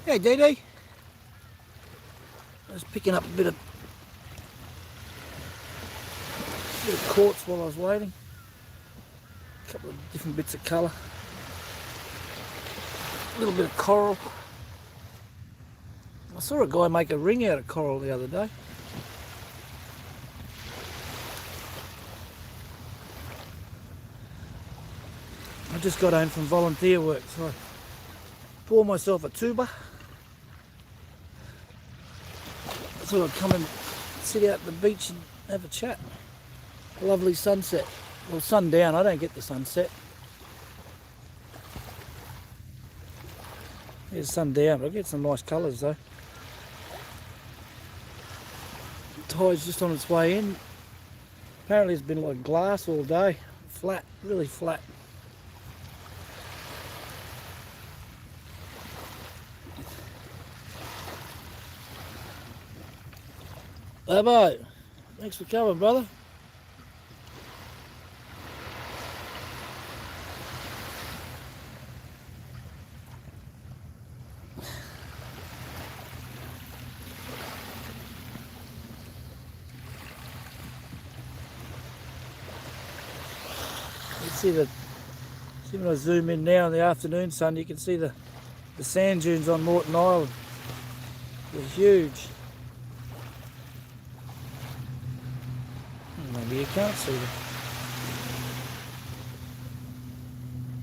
Hey, Dee Dee. I was picking up a bit of quartz while I was waiting. A couple of different bits of colour. A little bit of coral. I saw a guy make a ring out of coral the other day. I just got home from volunteer work, so I poured myself a tuba. I thought I'd come and sit out at the beach and have a chat. A lovely sunset. Well, sundown, I don't get the sunset. Here's sundown, I get some nice colours though. The tide's just on its way in. Apparently it's been like glass all day. Flat, really flat. Labo, thanks for coming, brother. You can see when I zoom in now in the afternoon sun, you can see the sand dunes on Moreton Island. They're huge. Maybe you can't see them.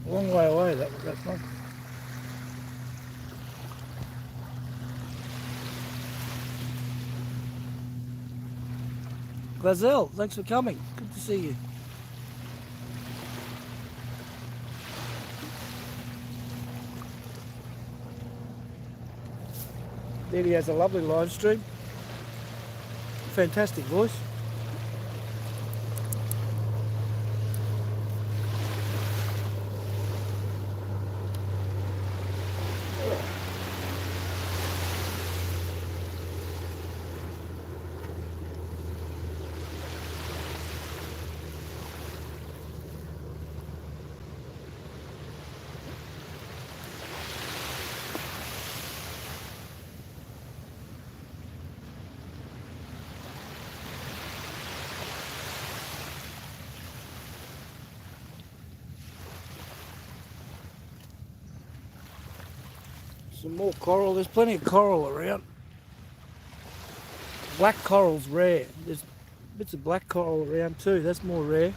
A long way away that one. Glazelle, thanks for coming. Good to see you. There he has a lovely live stream. Fantastic voice. Some more coral. There's plenty of coral around. Black coral's rare. There's bits of black coral around too. That's more rare.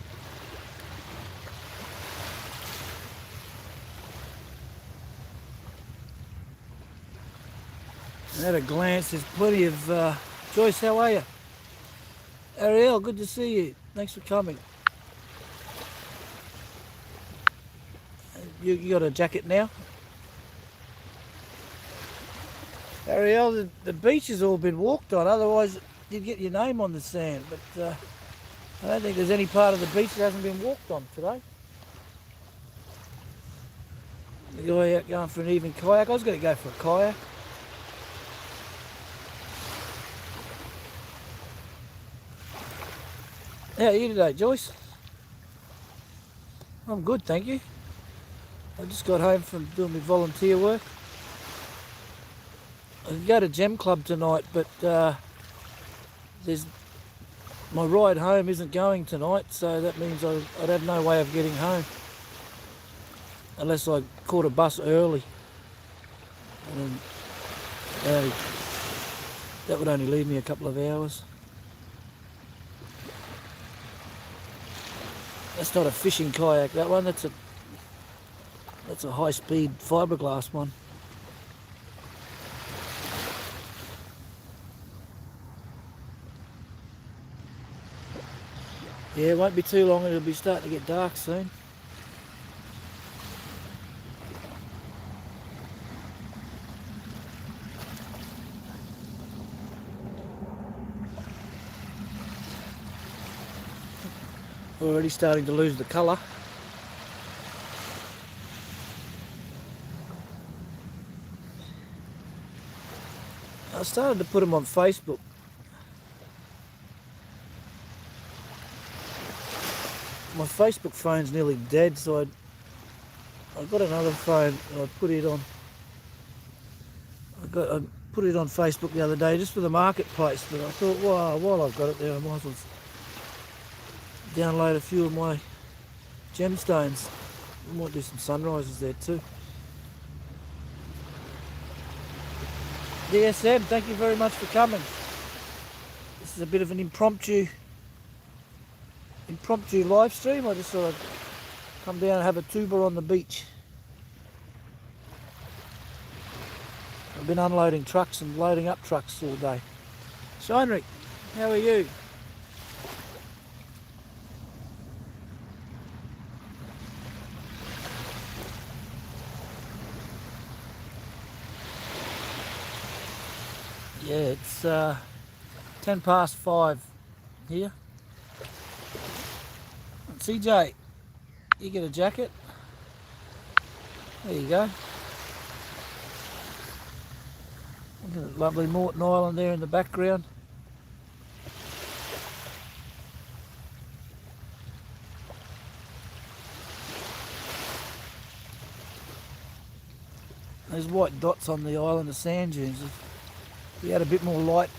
And at a glance, there's plenty of... Joyce, how are you? Ariel, good to see you. Thanks for coming. You got a jacket now? Ariel, the beach has all been walked on, otherwise you'd get your name on the sand, but I don't think there's any part of the beach that hasn't been walked on today. The guy out going for an evening kayak. I was going to go for a kayak. How are you today, Joyce? I'm good, thank you. I just got home from doing my volunteer work. I can go to Gem Club tonight, but my ride home isn't going tonight, so that means I'd have no way of getting home unless I caught a bus early. And that would only leave me a couple of hours. That's not a fishing kayak, that one. That's a high-speed fiberglass one. Yeah, it won't be too long, it'll be starting to get dark soon. Already starting to lose the colour. I started to put them on Facebook. My Facebook phone's nearly dead, so I've got another phone and I put it on. I put it on Facebook the other day just for the marketplace, but I thought, wow, while I've got it there, I might as well download a few of my gemstones. I might do some sunrises there too. DSM, thank you very much for coming. This is a bit of an impromptu live stream. I just thought I'd come down and have a tuber on the beach. I've been unloading trucks and loading up trucks all day. Sheinrich, how are you? Yeah, it's 10 past 5 here. CJ, you get a jacket? There you go. Look at the lovely Morton Island there in the background. There's white dots on the island of sand dunes. If you had a bit more light,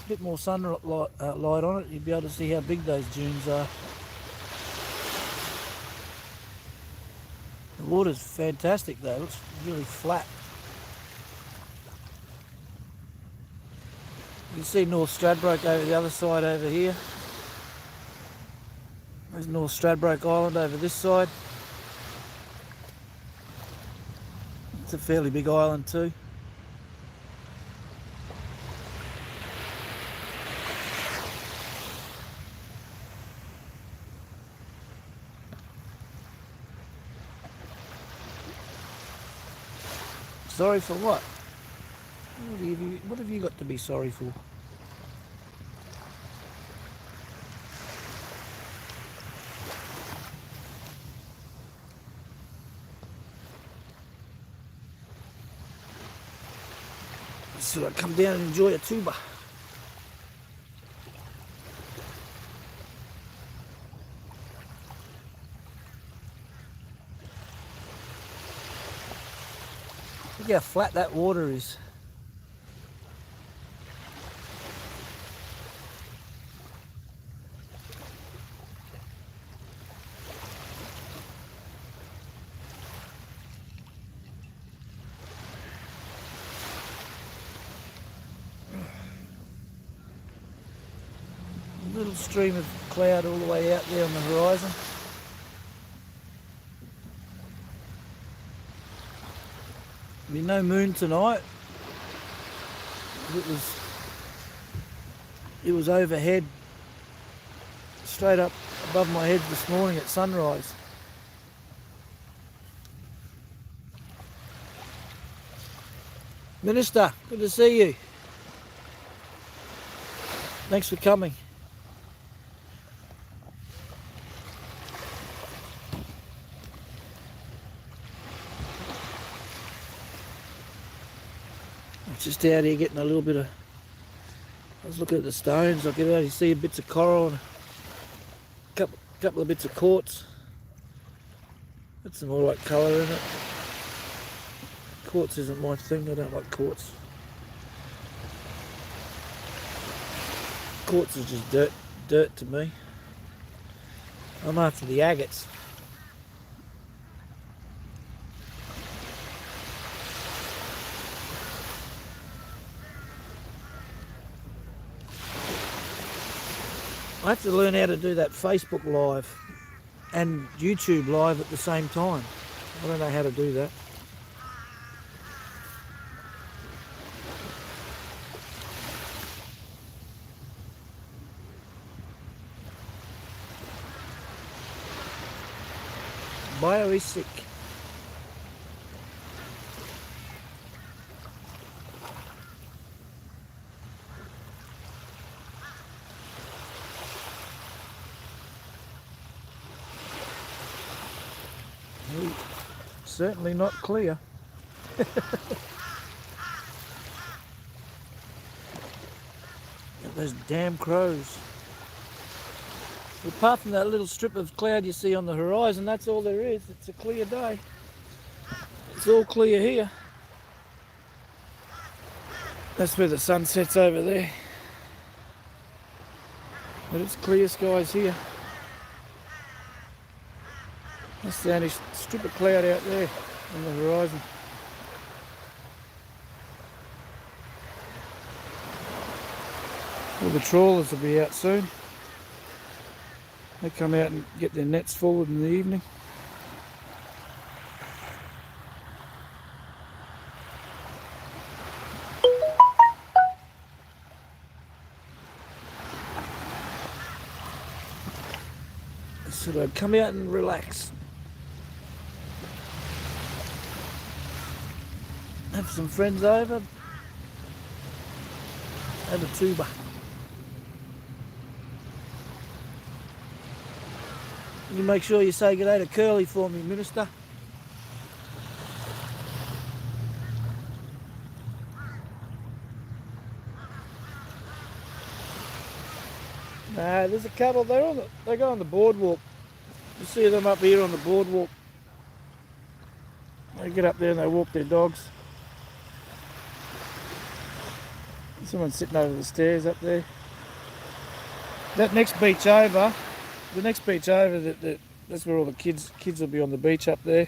a bit more sunlight light on it, you'd be able to see how big those dunes are. The water's fantastic though, it looks really flat. You can see North Stradbroke over the other side over here. There's North Stradbroke Island over this side. It's a fairly big island too. Sorry for what? What have you got to be sorry for? So I come down and enjoy a tuber. Look how flat that water is. A little stream of cloud all the way out there on the horizon. There'll be no moon tonight. It was overhead, straight up above my head this morning at sunrise. Minister, good to see you. Thanks for coming. Just out here getting a little bit of, I was looking at the stones, I could only see bits of coral and a couple of bits of quartz. Got some alright colour in it. Quartz isn't my thing, I don't like quartz. Quartz is just dirt to me. I'm after the agates. I have to learn how to do that Facebook Live and YouTube Live at the same time. I don't know how to do that. Bio is sick. Certainly not clear. Those damn crows. Apart from that little strip of cloud you see on the horizon, that's all there is. It's a clear day. It's all clear here. That's where the sun sets over there. But it's clear skies here. That's the only strip of cloud out there on the horizon. All the trawlers will be out soon. They come out and get their nets full in the evening. So they come out and relax. Have some friends over. Have a tuba. You make sure you say good day to Curly for me, Minister. Nah, there's a couple. They go on the boardwalk. You see them up here on the boardwalk. They get up there and they walk their dogs. Someone's sitting over the stairs up there. That next beach over, that's where all the kids will be on the beach up there.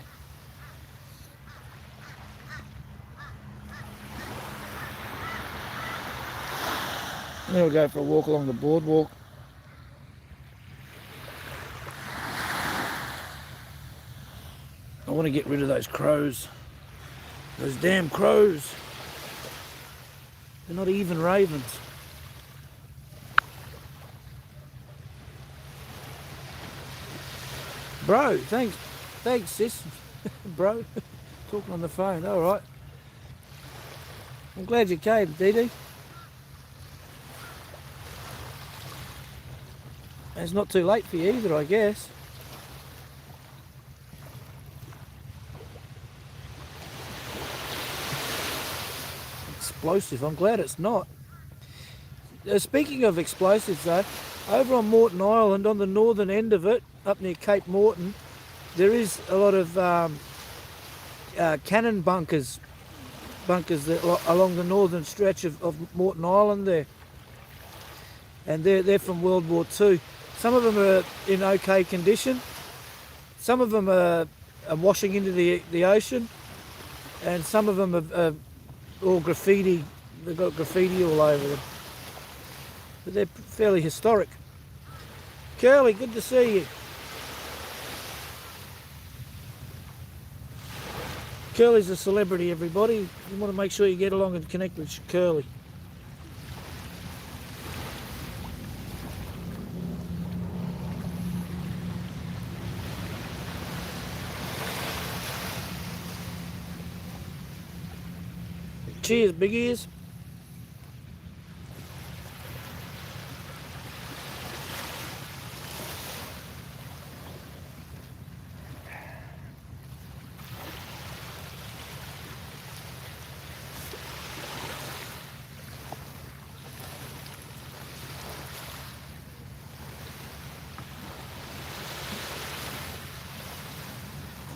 And then we'll go for a walk along the boardwalk. I want to get rid of those crows. Those damn crows. They're not even ravens. Bro, thanks sis. Bro, talking on the phone, alright. I'm glad you came, Dee Dee. It's not too late for you either, I guess. Explosive, I'm glad it's not. Speaking of explosives though, over on Moreton Island, on the northern end of it, up near Cape Moreton, there is a lot of cannon bunkers along the northern stretch of Moreton Island there. And they're from World War II. Some of them are in okay condition. Some of them are washing into the ocean. And some of them are all graffiti. They've got graffiti all over them. But they're fairly historic. Curly, good to see you. Curly's a celebrity, everybody. You want to make sure you get along and connect with Curly. Cheers, big ears.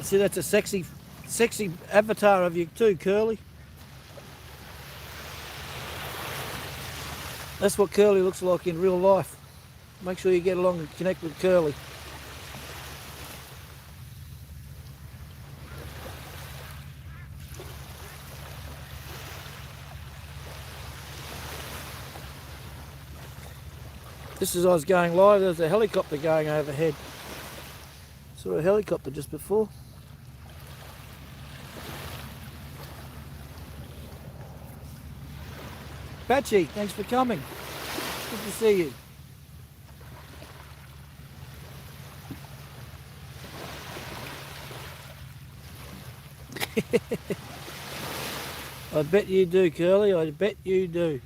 See, that's a sexy avatar of you too, Curly. That's what Curly looks like in real life. Make sure you get along and connect with Curly. Just as I was going live, there was a helicopter going overhead. Saw a helicopter just before. Patchy, thanks for coming. Good to see you. I bet you do, Curly. I bet you do.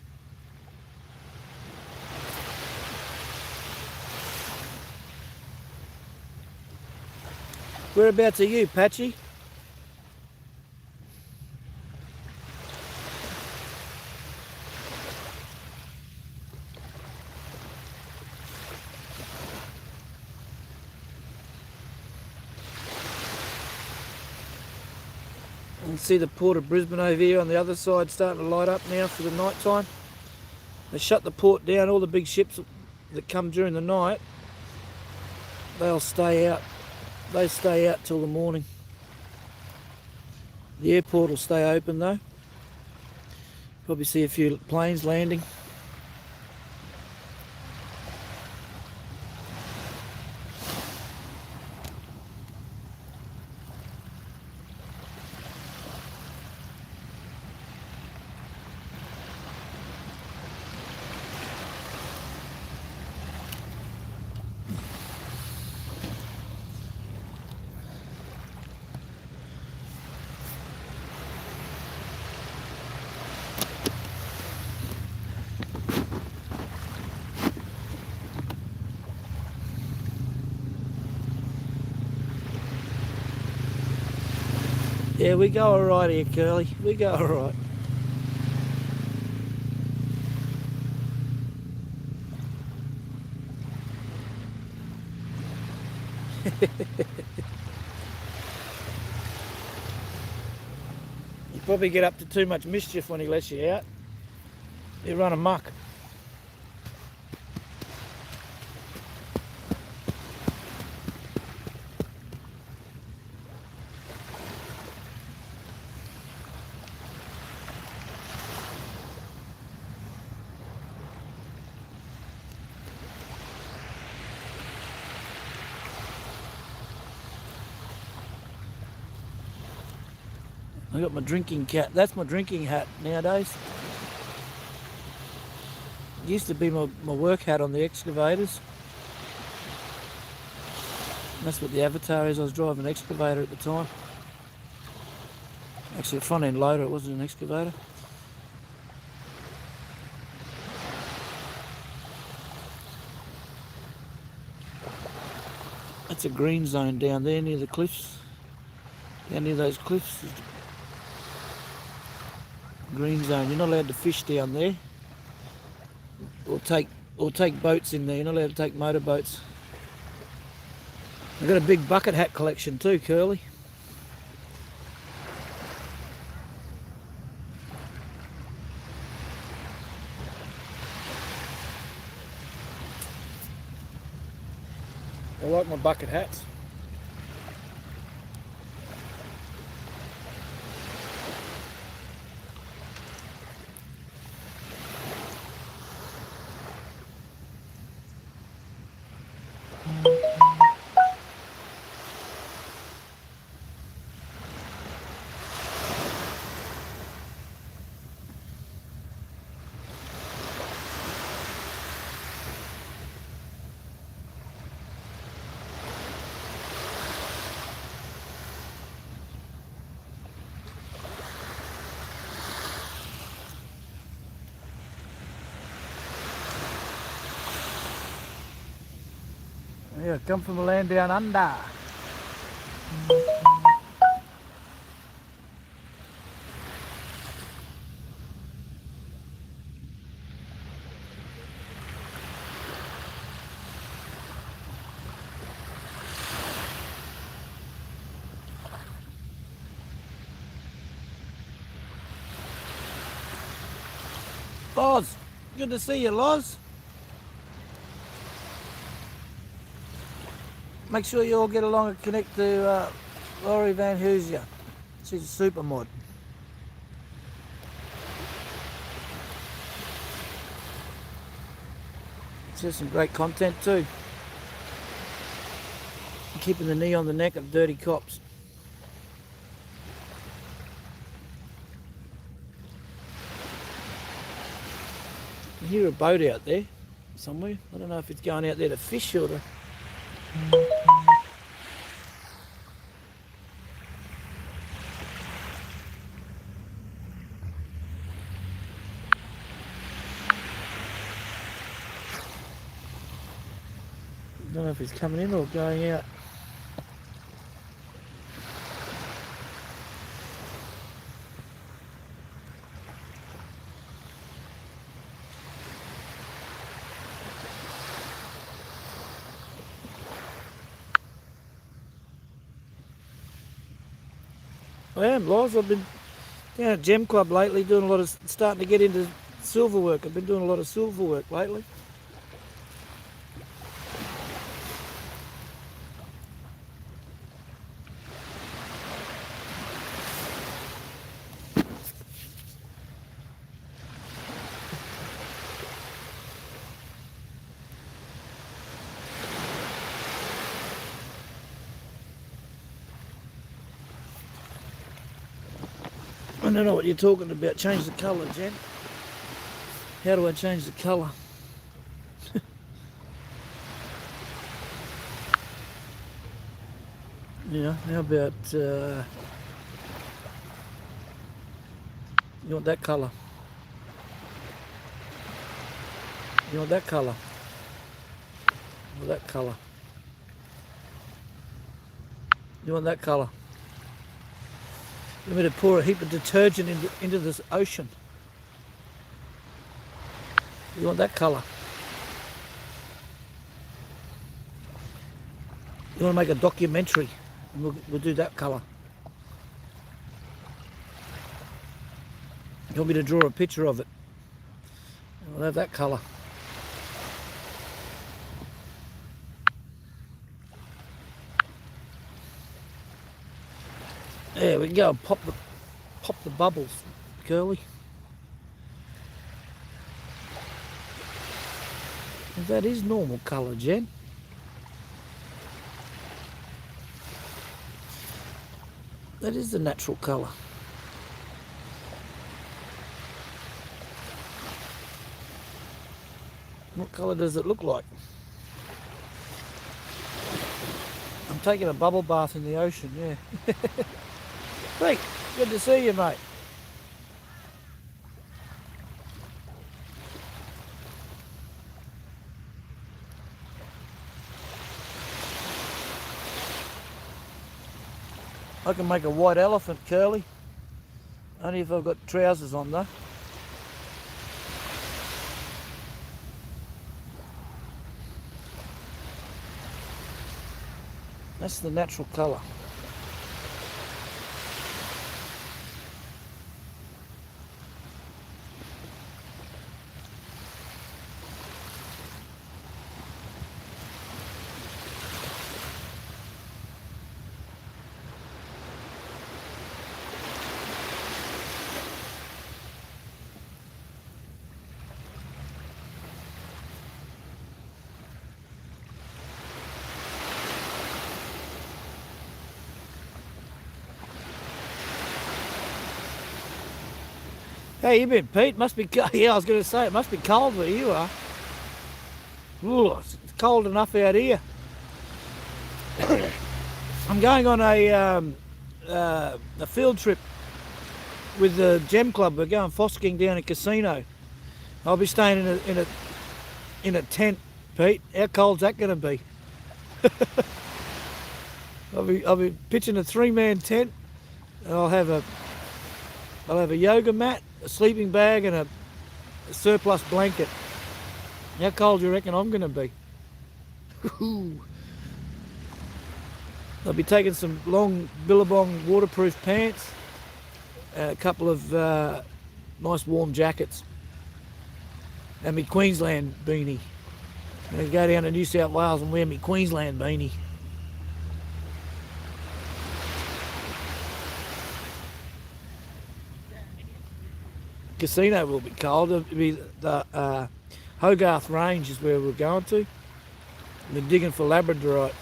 Whereabouts are you, Patchy? see the port of Brisbane over here on the other side starting to light up now for the night time. They shut the port down. All the big ships that come during the night, they'll stay out. They stay out till the morning. The airport will stay open though. Probably see a few planes landing. Yeah, we go alright here, Curly. We go alright. You probably get up to too much mischief when he lets you out. You run amok. I got my drinking cap. That's my drinking hat nowadays. It used to be my work hat on the excavators. And that's what the Avatar is. I was driving an excavator at the time. Actually a front end loader, it wasn't an excavator. That's a green zone down there near the cliffs. Down near those cliffs. Green zone. You're not allowed to fish down there. Or take boats in there. You're not allowed to take motorboats. I've got a big bucket hat collection too, Curly. I like my bucket hats. Yeah, come from the land down under. Loz, good to see you, Loz. Make sure you all get along and connect to Laurie Van Hoosia. She's a super mod. She has some great content too. Keeping the knee on the neck of dirty cops. I hear a boat out there somewhere. I don't know if it's going out there to fish or to... I don't know if he's coming in or going out. I am, Loz. I've been Yeah, Gem Club lately, doing a lot of, starting to get into silver work. I've been doing a lot of silver work lately. I don't know what you're talking about. Change the colour, Jen. How do I change the colour? Yeah, how about, you want that colour? You want that colour? Or that colour? You want that colour? You want me to pour a heap of detergent into this ocean? You want that colour? You want to make a documentary? And we'll do that colour. You want me to draw a picture of it? We'll have that colour. There we go. Pop the bubbles, Curly. That is normal colour, Jen. That is the natural colour. What colour does it look like? I'm taking a bubble bath in the ocean, yeah. Hey, good to see you, mate. I can make a white elephant, Curly. Only if I've got trousers on though. That's the natural colour. Hey, you been, Pete? Must be, yeah, I was going to say, it must be cold where you are. Ooh, it's cold enough out here. I'm going on a field trip with the Gem Club. We're going fosking down a casino. I'll be staying in a tent, Pete. How cold's that going to be? I'll be pitching a 3-man tent. And I'll have a yoga mat, a sleeping bag, and a surplus blanket. How cold do you reckon I'm going to be? I'll be taking some long Billabong waterproof pants, and a couple of nice warm jackets, and my Queensland beanie. I'm going to go down to New South Wales and wear my Queensland beanie. Casino will be cold. It'll be the Hogarth Range is where we're going to. We're digging for labradorite.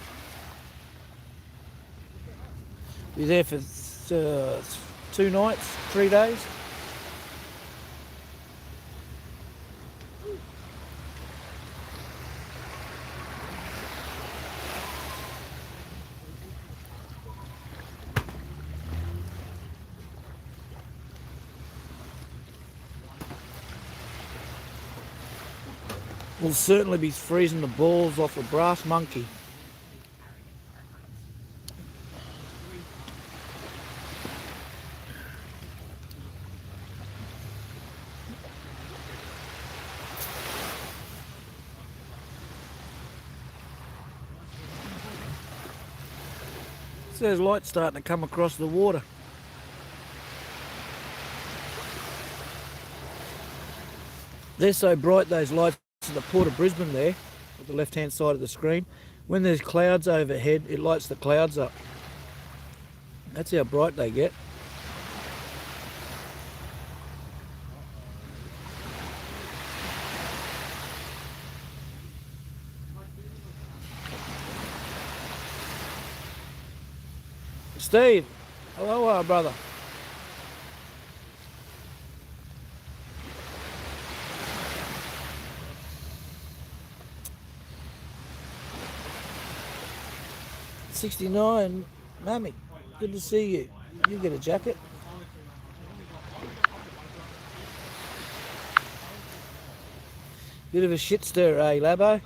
Be there for 2 nights, 3 days. We'll certainly be freezing the balls off a brass monkey. So there's light starting to come across the water. They're so bright, those lights at the Port of Brisbane there, at the left-hand side of the screen. When there's clouds overhead, it lights the clouds up. That's how bright they get. Steve, hello, brother. '69, Mammy, good to see you. You get a jacket. Bit of a shit stirrer, eh, Labo?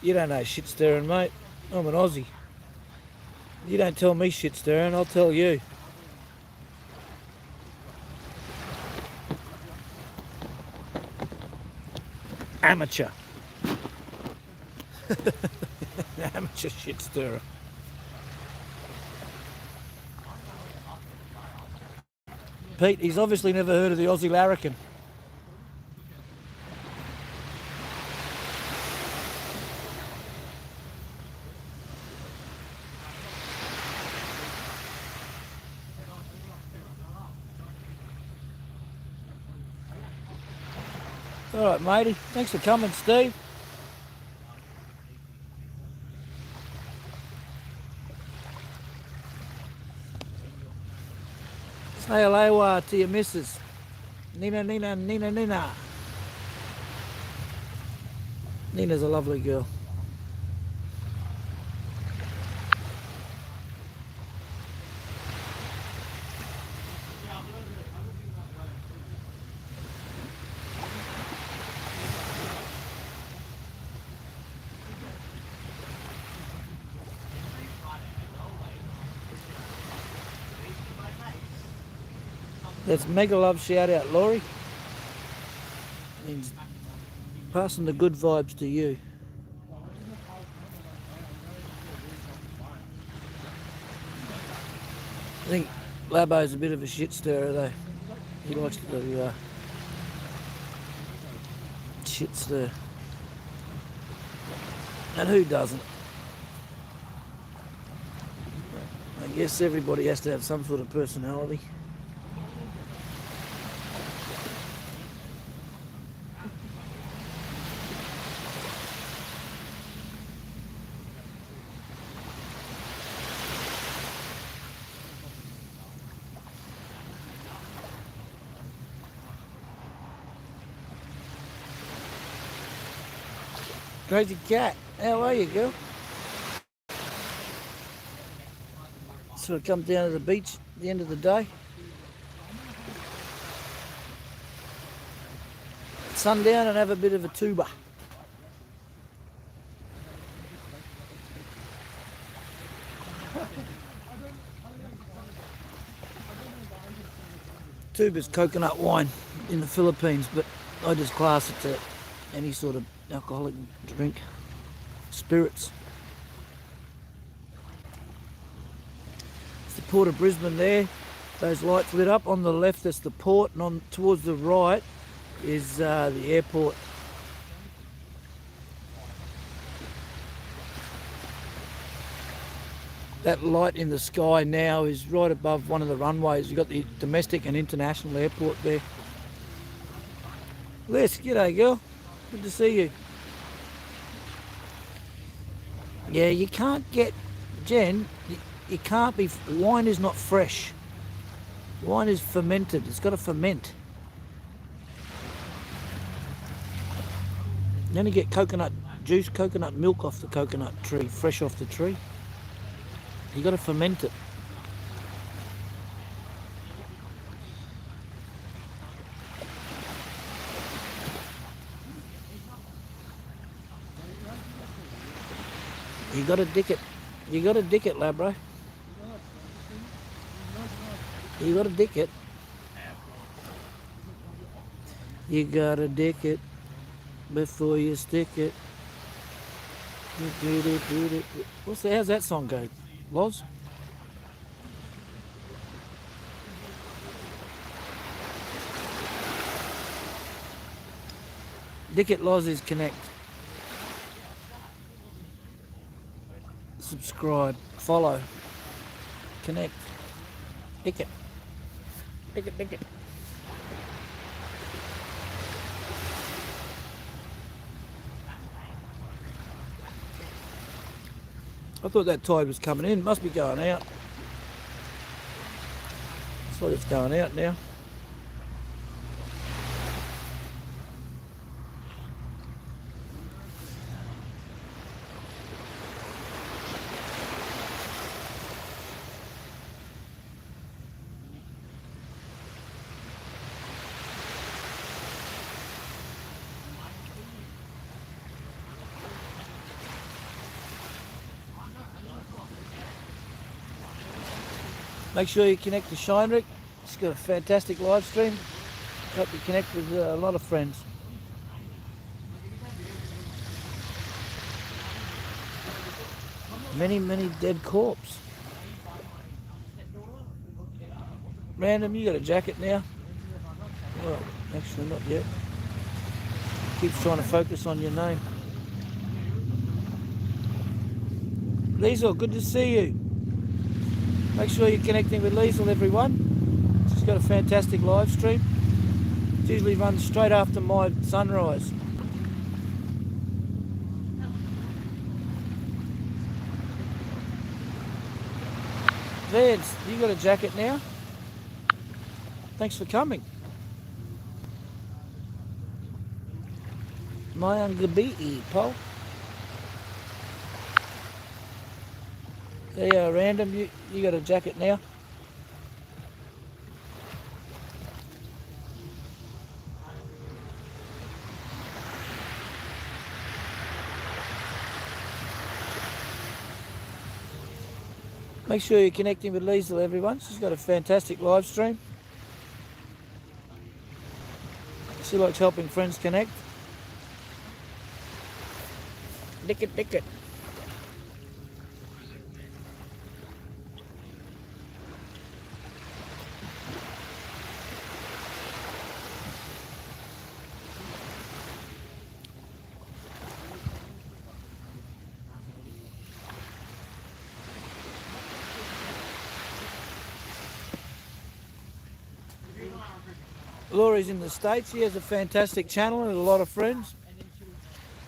You don't know shit stirring, mate. I'm an Aussie. You don't tell me shit stirring, I'll tell you. Amateur. Amateur shit stirrer. Pete, he's obviously never heard of the Aussie larrikin. All right, matey. Thanks for coming, Steve. Say hello to your missus. Nina. Nina's a lovely girl. That's mega love shout out, Laurie. Means passing the good vibes to you. I think Labo's a bit of a shit stirrer though. He likes to shit stir. And who doesn't? I guess everybody has to have some sort of personality. Crazy cat, how are you, girl? Sort of come down to the beach at the end of the day. Sundown and have a bit of a tuba. Tuba's coconut wine in the Philippines, but I just class it to any sort of alcoholic drink, spirits. It's the Port of Brisbane there. Those lights lit up. On the left, that's the port, and on towards the right is the airport. That light in the sky now is right above one of the runways. You've got the domestic and international airport there. Les, g'day girl. Good to see you. Yeah, you can't get, Jen, you can't be, wine is not fresh. Wine is fermented, it's got to ferment. You only get coconut juice, coconut milk off the coconut tree, fresh off the tree. You got to ferment it. You got to dick it. You got to dick it, Labro. You got to dick it. You got to dick it before you stick it. What's that? How's that song go? Loz? Dickett Lozzie's Connect. Subscribe, follow, connect. Dickett. Dickett, Dickett. I thought that tide was coming in. Must be going out. Looks like it's going out now. Make sure you connect to Shinerick. It's got a fantastic live stream. Hope you connect with a lot of friends. Many dead corpses. Random, you got a jacket now? Well, actually not yet. Keeps trying to focus on your name. Liesl, good to see you. Make sure you're connecting with Liesl, everyone. She's got a fantastic live stream. It usually runs straight after my sunrise. Vance, you got a jacket now? Thanks for coming. Mayan Gabii, Paul. There you are, Random. You got a jacket now? Make sure you're connecting with Liesl, everyone. She's got a fantastic live stream. She likes helping friends connect. Dickett, Dickett. Laurie's in the States. She has a fantastic channel and a lot of friends.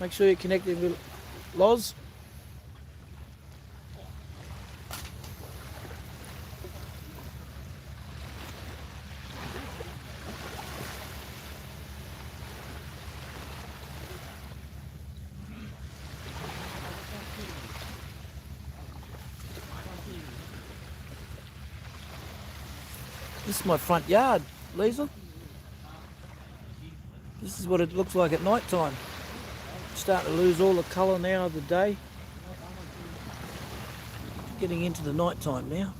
Make sure you're connected with Loz. This is my front yard, Liesl. This is what it looks like at night time. Starting to lose all the colour now of the day. Getting into the night time now.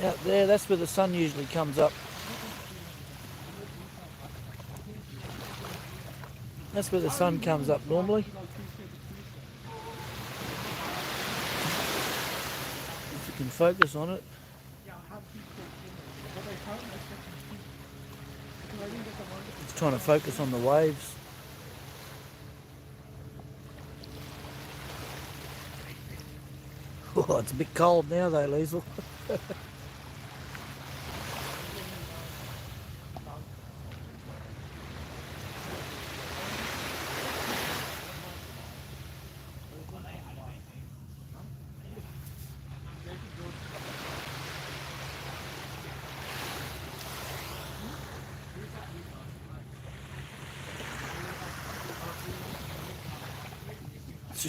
Out there, that's where the sun usually comes up. That's where the sun comes up normally. If you can focus on it. It's trying to focus on the waves. Oh, it's a bit cold now though, Liesl.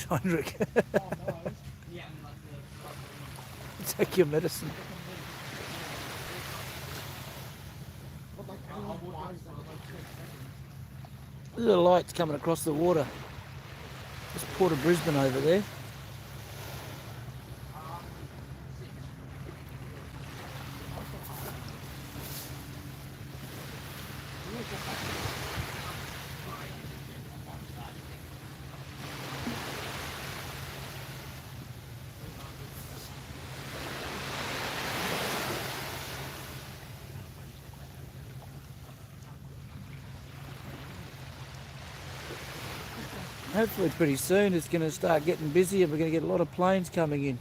Heinrich. Take your medicine. There's a lights coming across the water. There's Port of Brisbane over there. hopefully pretty soon it's going to start getting busy and we're going to get a lot of planes coming in.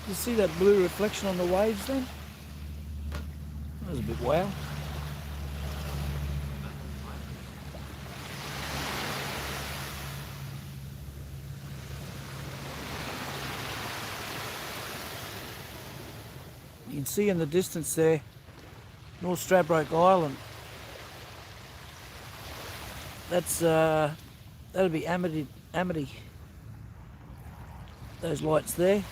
You see that blue reflection on the waves then? That was a bit wow. You can see in the distance there, North Stradbroke Island. That's that'll be Amity. Those lights there.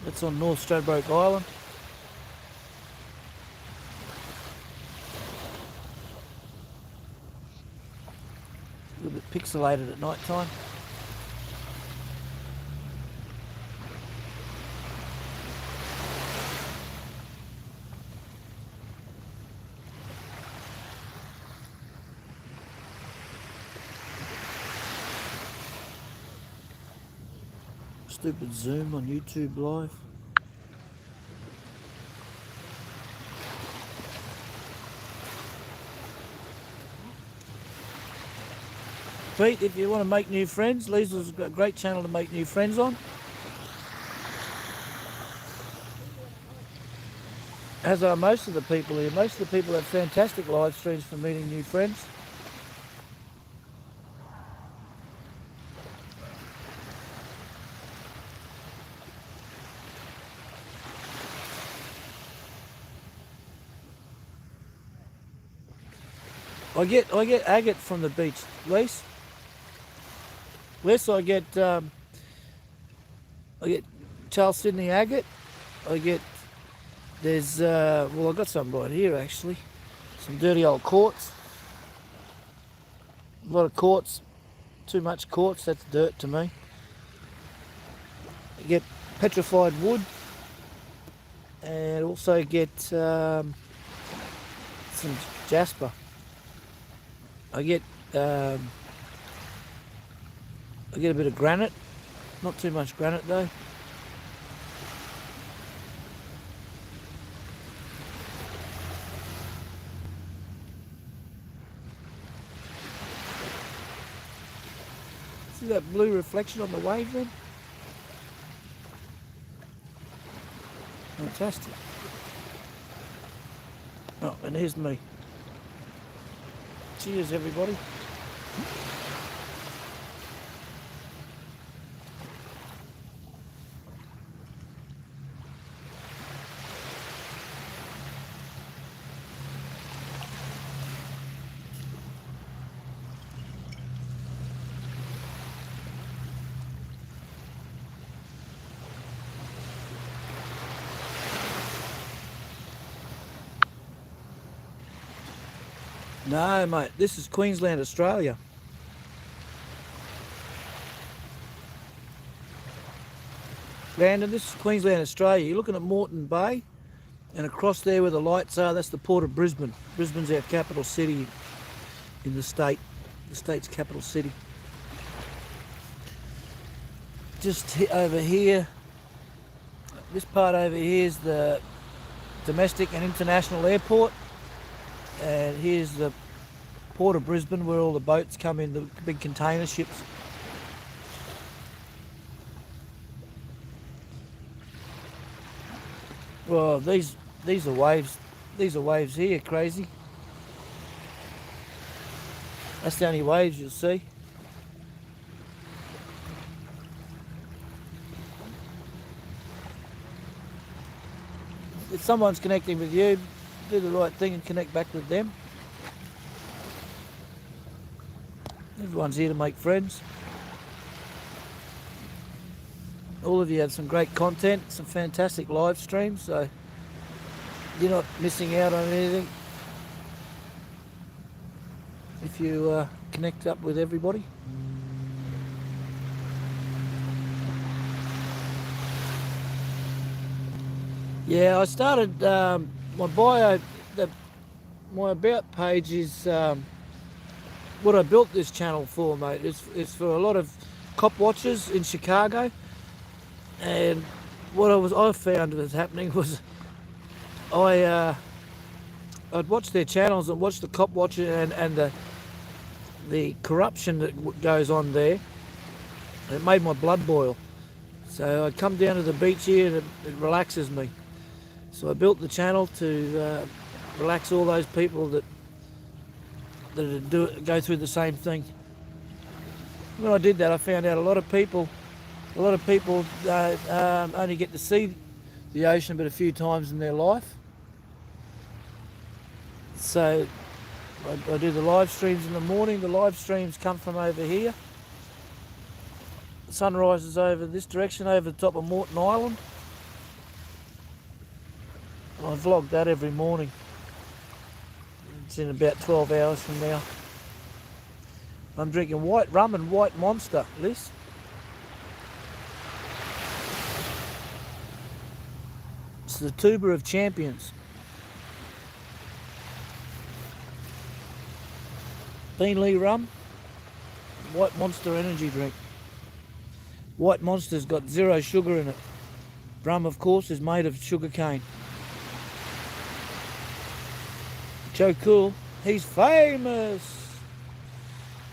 That's on North Stradbroke Island. A little bit pixelated at night time. Stupid Zoom on YouTube Live. Pete, if you want to make new friends, Liesl's got a great channel to make new friends on. As are most of the people here. Most of the people have fantastic live streams for meeting new friends. I get agate from the beach, Les. I get Charles Sydney agate. There's well, I got some right here actually. Some dirty old quartz. A lot of quartz. Too much quartz. That's dirt to me. I get petrified wood, and also get some jasper. I get a bit of granite, not too much granite though. See that blue reflection on the wave then? Fantastic. Oh, and here's me. Cheers, everybody. No, mate, this is Queensland, Australia. Landon, this is Queensland, Australia. You're looking at Moreton Bay, and across there where the lights are, that's the port of Brisbane. Brisbane's our capital city in the state, the state's capital city. Just over here, this part over here is the domestic and international airport. And here's the port of Brisbane where all the boats come in, the big container ships. Well, these are waves. These are waves here, crazy. That's the only waves you'll see. If someone's connecting with you, do the right thing and connect back with them. Everyone's here to make friends. All of you have some great content, some fantastic live streams, so you're not missing out on anything if you connect up with everybody. Yeah, I started my bio, my about page is what I built this channel for, mate. It's for a lot of cop watchers in Chicago, and what I found was happening was I'd watch their channels and watch the cop watcher and the corruption that goes on there. It made my blood boil. So I'd come down to the beach here and it relaxes me. So I built the channel to relax all those people that go through the same thing. When I did that, I found out a lot of people only get to see the ocean but a few times in their life. So I do the live streams in the morning. The live streams come from over here. The sun rises over this direction, over the top of Morton Island. I vlog that every morning. It's in about 12 hours from now. I'm drinking white rum and white Monster, Liz. It's the Tuber of Champions. Beanley rum, white Monster energy drink. White Monster's got 0 sugar in it. Rum, of course, is made of sugar cane. Joe Cool, he's famous.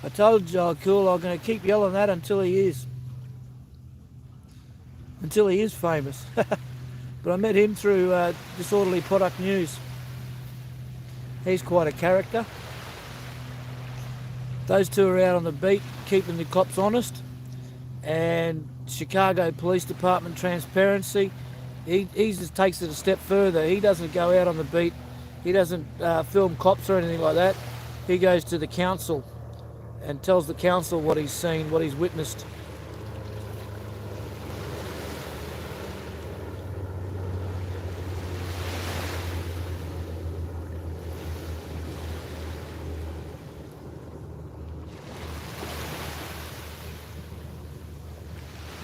I told Joe Cool I'm going to keep yelling that until he is. Until he is famous. But I met him through Disorderly Product News. He's quite a character. Those two are out on the beat keeping the cops honest. And Chicago Police Department transparency, he just takes it a step further. He doesn't go out on the beat. He doesn't film cops or anything like that. He goes to the council and tells the council what he's seen, what he's witnessed.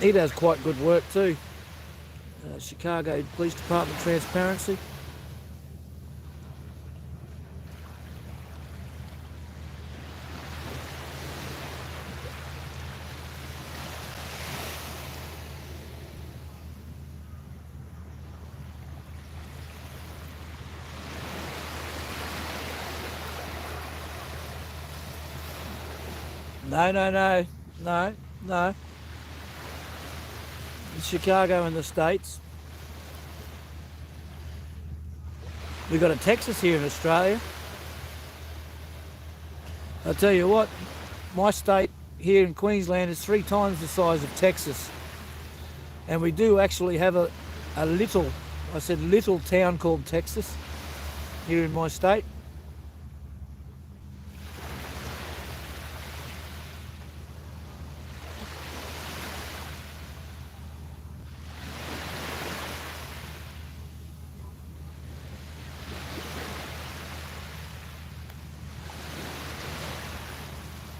He does quite good work too. Chicago Police Department transparency. No. Chicago in the States. We've got a Texas here in Australia. I'll tell you what, my state here in Queensland is 3 times the size of Texas. And we do actually have a little, I said little town called Texas here in my state.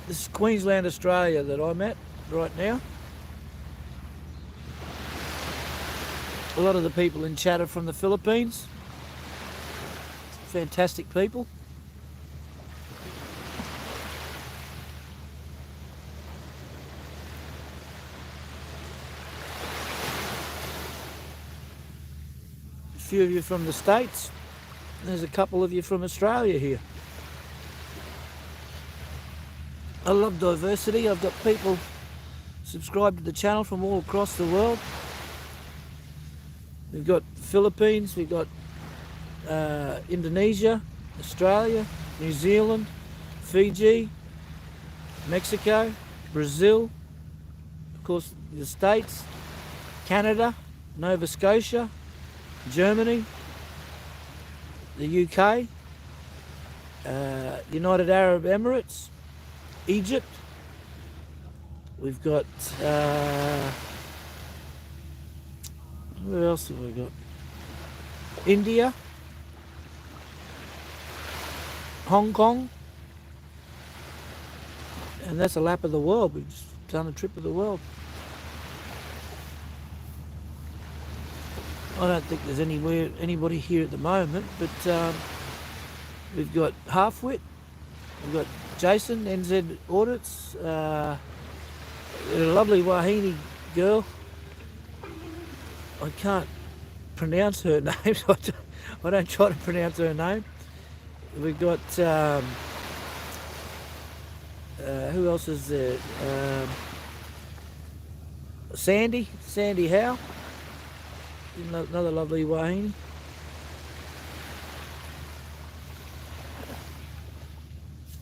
This is Queensland, Australia that I'm at right now. A lot of the people in chat are from the Philippines. Fantastic people. A few of you from the States. There's a couple of you from Australia here. I love diversity. I've got people subscribed to the channel from all across the world. We've got Philippines, we've got Indonesia, Australia, New Zealand, Fiji, Mexico, Brazil, of course the States, Canada, Nova Scotia, Germany, the UK, United Arab Emirates, Egypt, We've got, where else have we got? India, Hong Kong, and that's a lap of the world. We've just done a trip of the world. I don't think there's anybody here at the moment, but we've got Halfwit, we've got Jason, NZ Audits, a lovely Wahine girl. I can't pronounce her name, so I don't try to pronounce her name. We've got, who else is there? Sandy Howe, another lovely Wahine.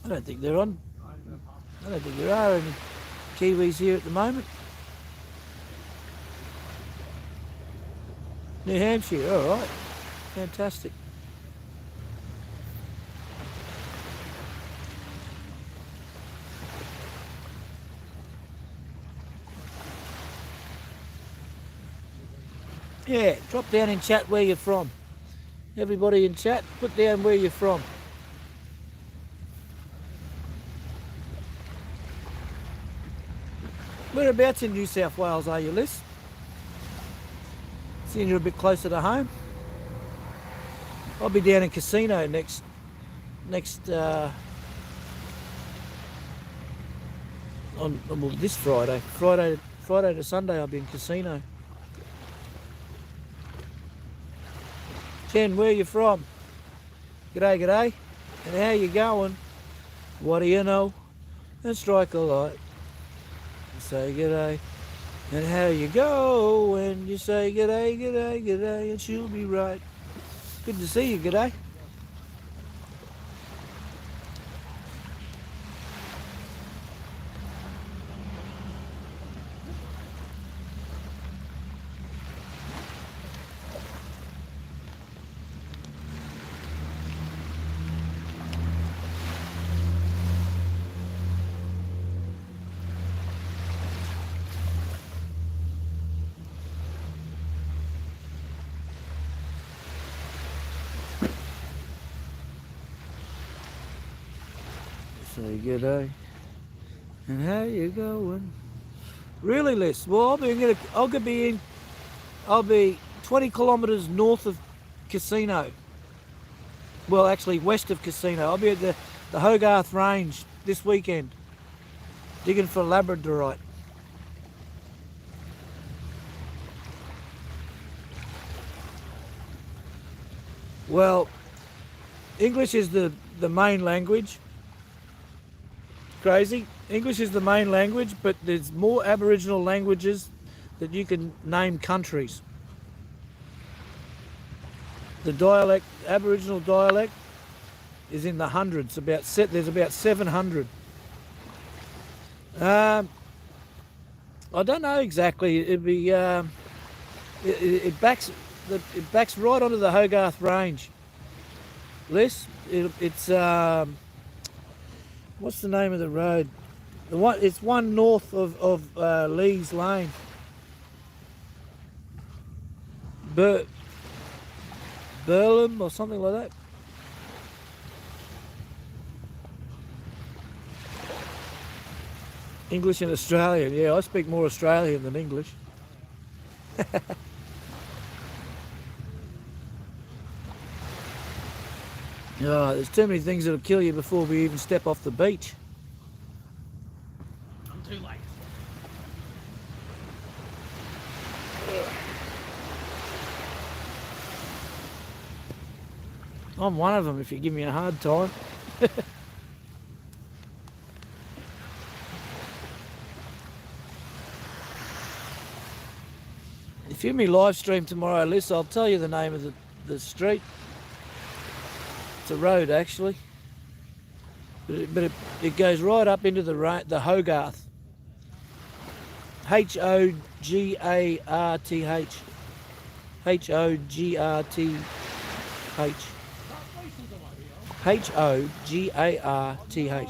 I don't think there are any Kiwis here at the moment. New Hampshire, all right, fantastic. Yeah, drop down in chat where you're from. Everybody in chat, put down where you're from. Whereabouts in New South Wales are you, Liz? Seeing you're a bit closer to home. I'll be down in Casino next this Friday. Friday to Sunday I'll be in Casino. Ken, where you from? G'day. And how you going? What do you know? And strike a light. Say g'day. And how you go when you say g'day, and she'll be right. Good to see you, g'day. Say g'day. And how you going? Really, Les? Well, I'll be 20 kilometres north of Casino. Well, actually west of Casino. I'll be at the Hogarth Range this weekend, digging for labradorite. Well, English is the main language. Crazy. English is the main language, but there's more Aboriginal languages that you can name countries. The dialect, Aboriginal dialect, is in the hundreds. There's about 700. I don't know exactly. It'd be it backs right onto the Hogarth Range. Les, it's what's the name of the road? It's one north of Lees Lane. Burlham or something like that. English and Australian. Yeah, I speak more Australian than English. Oh, there's too many things that'll kill you before we even step off the beach. I'm too late. I'm one of them if you give me a hard time. If you me live stream tomorrow, Liz, I'll tell you the name of the street. It's a road actually, but it goes right up into the Hogarth. Hogarth. Hogarth.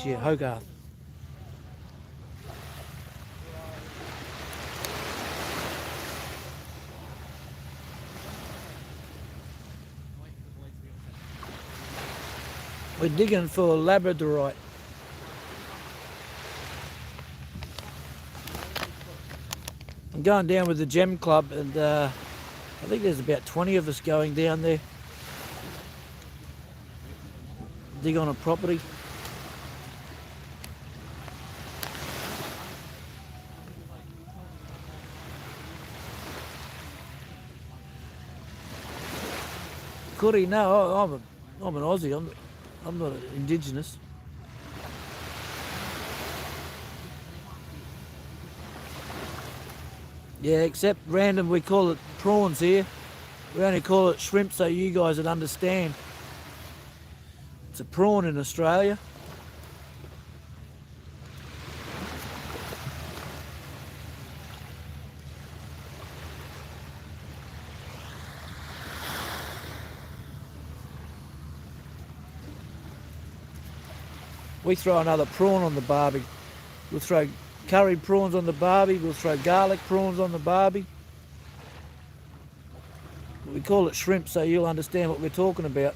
Yeah, Hogarth. We're digging for labradorite. I'm going down with the Gem Club, and I think there's about 20 of us going down there. Dig on a property. Could he? No, I'm an Aussie. I'm not Indigenous. Yeah, except random, we call it prawns here. We only call it shrimp so you guys would understand. It's a prawn in Australia. We throw another prawn on the barbie. We'll throw curried prawns on the barbie. We'll throw garlic prawns on the barbie. We call it shrimp so you'll understand what we're talking about.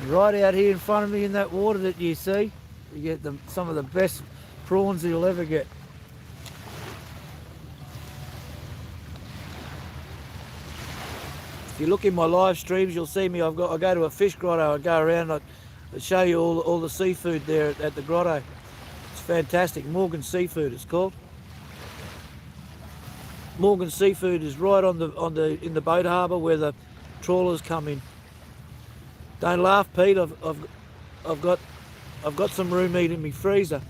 Right out here in front of me in that water that you see, you get some of the best prawns you'll ever get. If you look in my live streams, you'll see me. I go to a fish grotto. I go around and I show you all the seafood there at the grotto. It's fantastic. Morgan Seafood, it's called. Morgan Seafood is right in the boat harbour where the trawlers come in. Don't laugh, Pete. I've got some room meat in my freezer.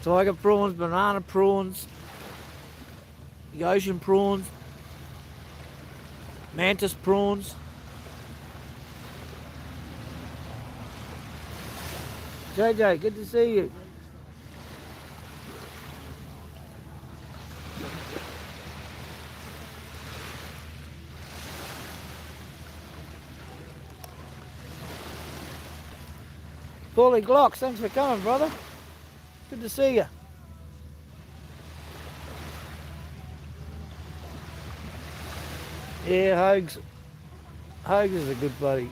Tiger prawns, banana prawns, the ocean prawns, mantis prawns. JJ, good to see you. Paulie Glocks, thanks for coming, brother. Good to see you. Yeah, Hogs is a good buddy.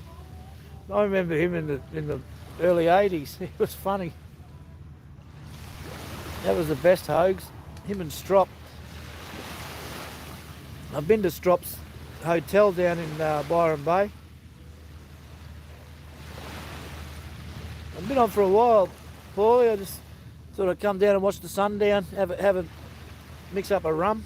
I remember him in the early 80s. He was funny. That was the best Hogs. Him and Strop. I've been to Strop's hotel down in Byron Bay. I've been on for a while, Paulie. I just thought I'd come down and watch the sun down, have a mix up a rum.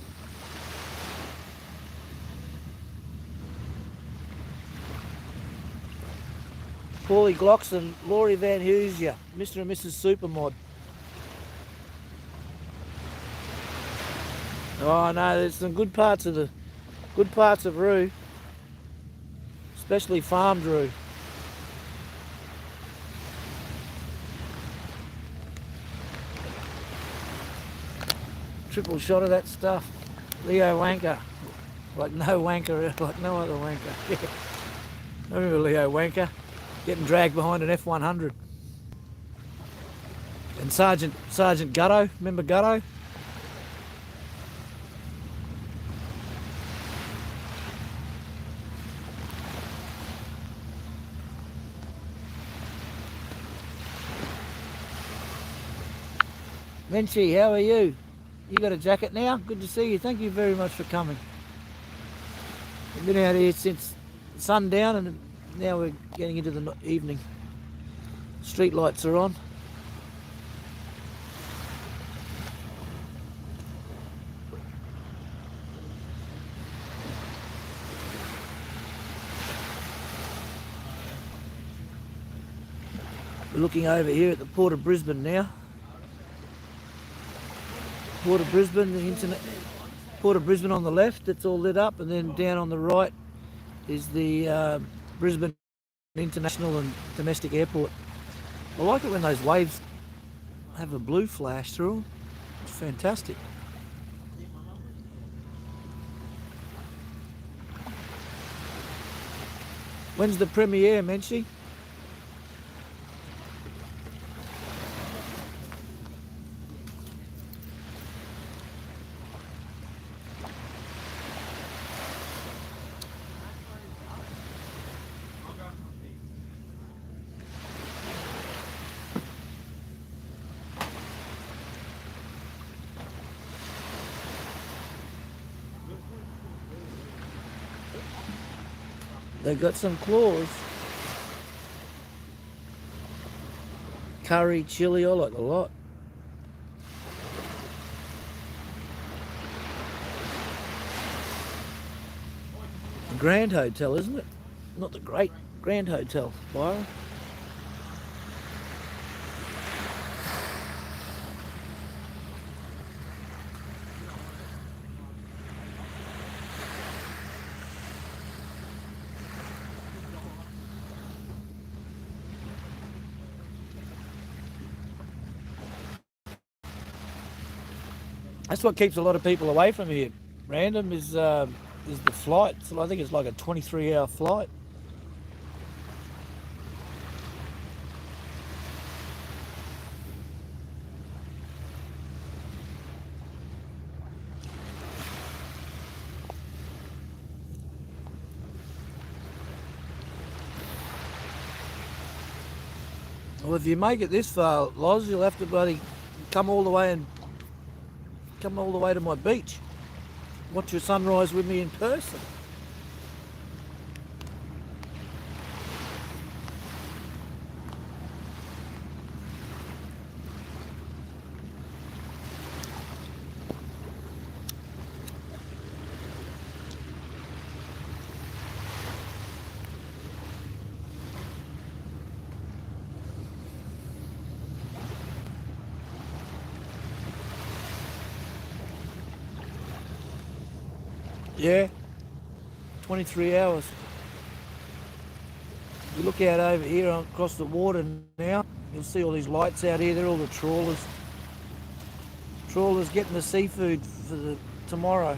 Paulie Glocks and Laurie Van Hoosia, Mr. and Mrs. Supermod. Oh no, there's some good parts of Roo, especially farmed Roo. Triple shot of that stuff. Leo Wanker. Like no wanker, like no other wanker. Yeah. I remember Leo Wanker getting dragged behind an F100. And Sergeant Gutto, remember Gutto? Menchie, how are you? You got a jacket now? Good to see you. Thank you very much for coming. We've been out here since sundown and now we're getting into the evening. Street lights are on. We're looking over here at the Port of Brisbane now. Port of Brisbane, Port of Brisbane on the left, it's all lit up, and then down on the right is the Brisbane International and Domestic Airport. I like it when those waves have a blue flash through them. It's fantastic. When's the premiere, Menchie? They got some claws. Curry, chili, I like a lot. The Grand Hotel, isn't it? Not the Great Grand Hotel, Byron. That's what keeps a lot of people away from here. Random is the flight. So I think it's like a 23-hour flight. Well, if you make it this far, Loz, you'll have to bloody come all the way to my beach. Watch your sunrise with me in person. Yeah, 23 hours. You look out over here across the water now, you'll see all these lights out here. They're all the trawlers. Trawlers getting the seafood for tomorrow.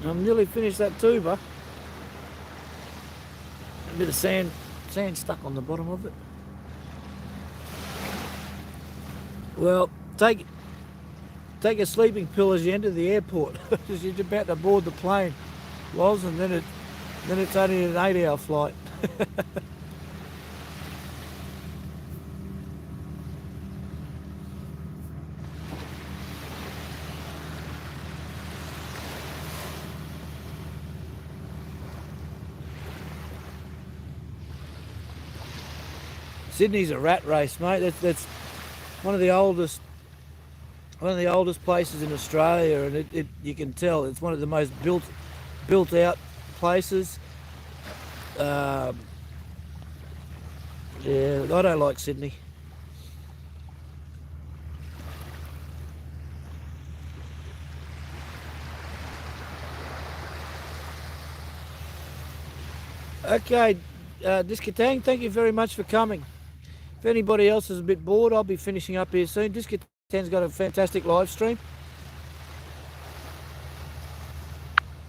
I'm nearly finished that tuber. A bit of sand stuck on the bottom of it. Well, take a sleeping pill as you enter the airport, because you're about to board the plane, Loz, and then it's only an 8-hour flight. Sydney's a rat race, mate. That's one of the oldest places in Australia, and you can tell it's one of the most built out places. Yeah, I don't like Sydney. Okay, Discatang, thank you very much for coming. If anybody else is a bit bored, I'll be finishing up here soon. Discatang's got a fantastic live stream.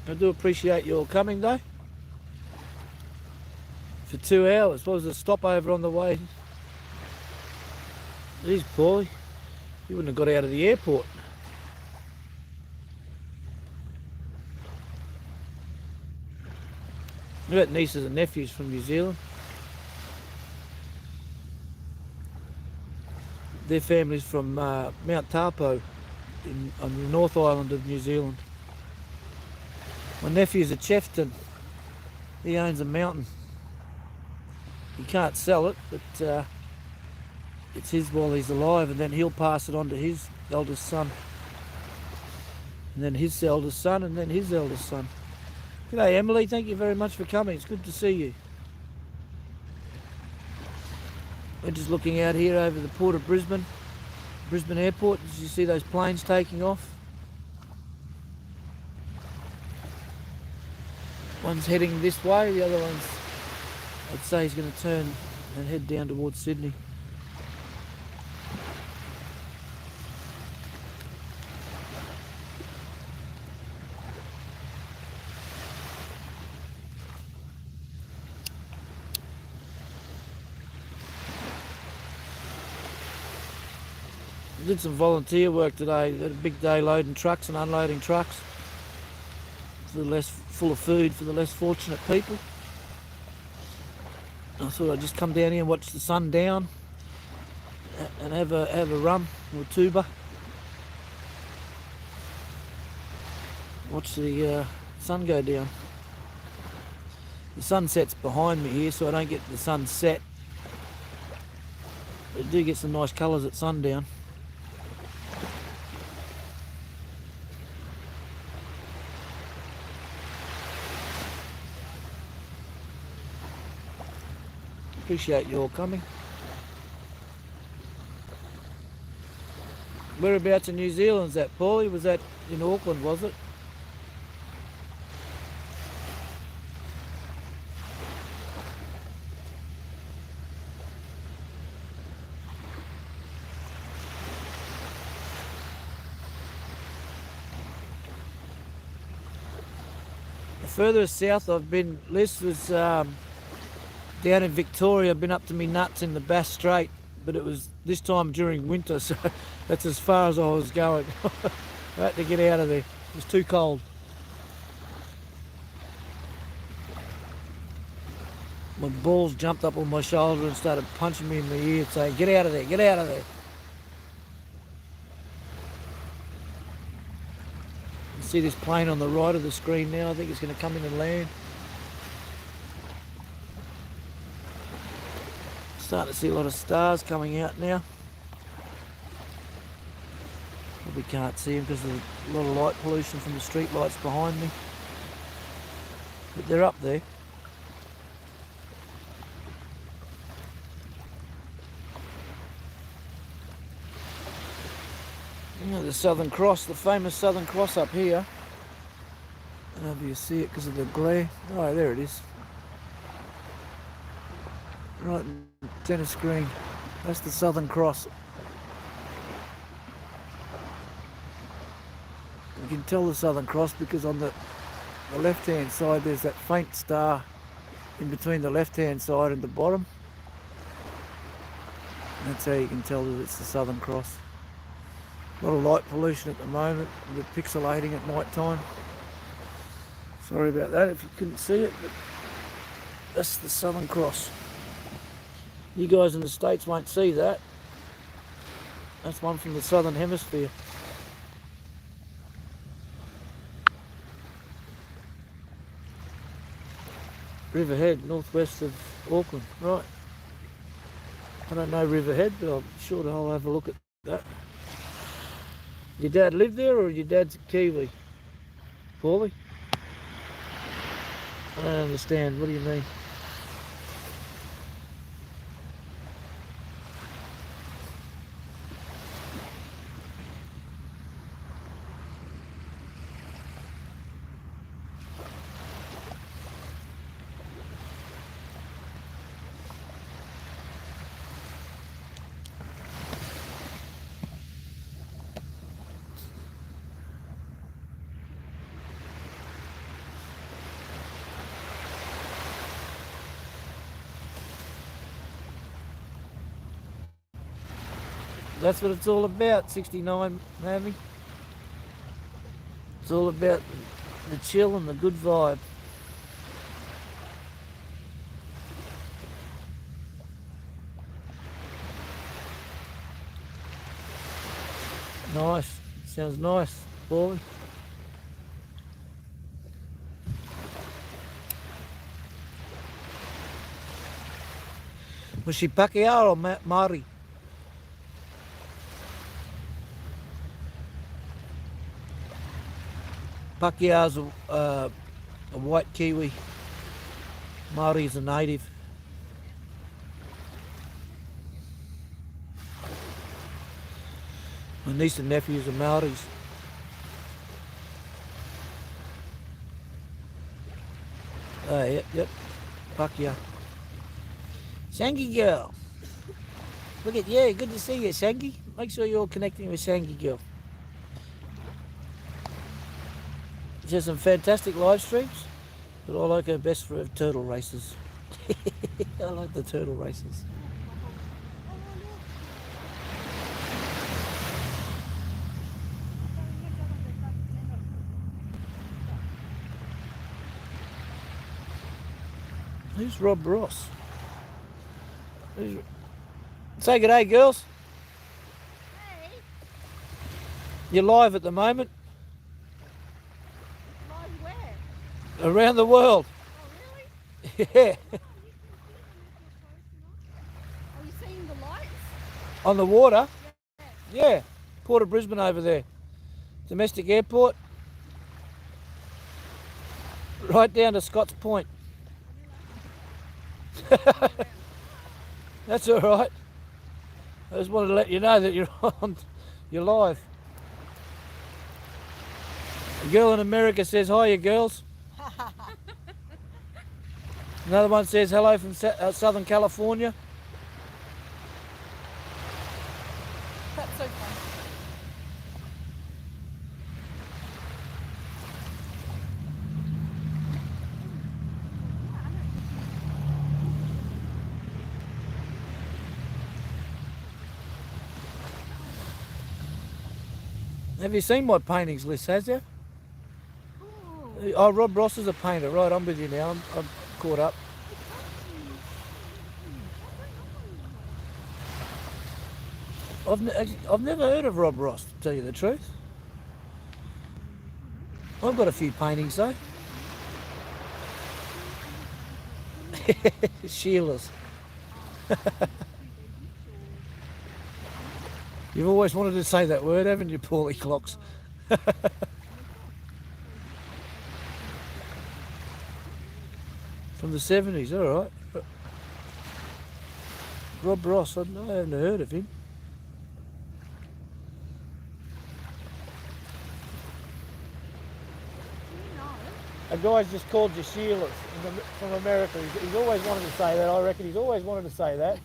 I do appreciate your coming though. For 2 hours. What was a stopover on the way? Jeez, Paulie, you wouldn't have got out of the airport. We've got nieces and nephews from New Zealand. Their family's from Mount Taupo on the North Island of New Zealand. My nephew's at Chefton. He owns a mountain. He can't sell it, but it's his while he's alive, and then he'll pass it on to his eldest son. And then his eldest son, and then his eldest son. G'day Emily, thank you very much for coming. It's good to see you. We're just looking out here over the port of Brisbane Airport. Did you see those planes taking off? One's heading this way, the other one's, I'd say he's going to turn and head down towards Sydney. Did some volunteer work today. Had a big day loading trucks and unloading trucks for the less full of food for the less fortunate people. I thought I'd just come down here and watch the sun down and have a rum or a tuba. Watch the sun go down. The sunset's behind me here, so I don't get the sunset. But I do get some nice colours at sundown. Appreciate you all coming. Whereabouts in New Zealand's that, Paulie? Was that in Auckland, was it? The furthest south I've been, Liz, was down in Victoria. I've been up to me nuts in the Bass Strait, but it was this time during winter, so that's as far as I was going. I had to get out of there. It was too cold. My balls jumped up on my shoulder and started punching me in the ear, saying, "Get out of there, get out of there." You see this plane on the right of the screen now? I think it's going to come in and land. Starting to see a lot of stars coming out now. Probably can't see them because there's a lot of light pollution from the street lights behind me. But they're up there. You know, the Southern Cross, the famous Southern Cross up here. I don't know if you see it because of the glare. Oh, there it is. Right in the centre screen. That's the Southern Cross. You can tell the Southern Cross because on the left hand side there's that faint star in between the left hand side and the bottom. And that's how you can tell that it's the Southern Cross. A lot of light pollution at the moment, with pixelating at night time. Sorry about that if you couldn't see it, but that's the Southern Cross. You guys in the States won't see that. That's one from the Southern Hemisphere. Riverhead, northwest of Auckland, right. I don't know Riverhead, but I'm sure I'll have a look at that. Your dad live there, or your dad's a Kiwi? Paulie? I don't understand, what do you mean? That's what it's all about, 69 Mammy. It's all about the chill and the good vibe. Nice. Sounds nice, Paulie. Was she Pacquiao or Māori? Pacquiao's A white kiwi. Māori is a native. My niece and nephews are Maoris. Oh, yep. Pakia. Shangy girl. Look at you. Good to see you, Shangy. Make sure you're connecting with Shangy girl. She has some fantastic live streams, but I like her best for her turtle races. I like the turtle races. Who's Rob Ross? Say good day, girls. Hey, You're live at the moment live where? around the world. Oh, really? Yeah, Are you seeing the lights? on the water. Yeah. Yeah, Port of Brisbane over there. Domestic airport. Right down to Scott's Point. That's all right. I just wanted to let you know that you're on. You're live. A girl in America says, hiya, girls. Another one says, hello from Southern California. That's so fun. Have you seen my paintings list, has you? Oh, Oh, Rob Ross is a painter. Right, I'm with you now. I'm caught up. I've never heard of Rob Ross, to tell you the truth. I've got a few paintings though. Sheila's. You've always wanted to say that word, haven't you, Paulie Clocks? From the 70s, all right. Rob Ross, I haven't heard of him. you know. A guy's just called you Sheila's from America. He's always wanted to say that, I reckon. He's always wanted to say that.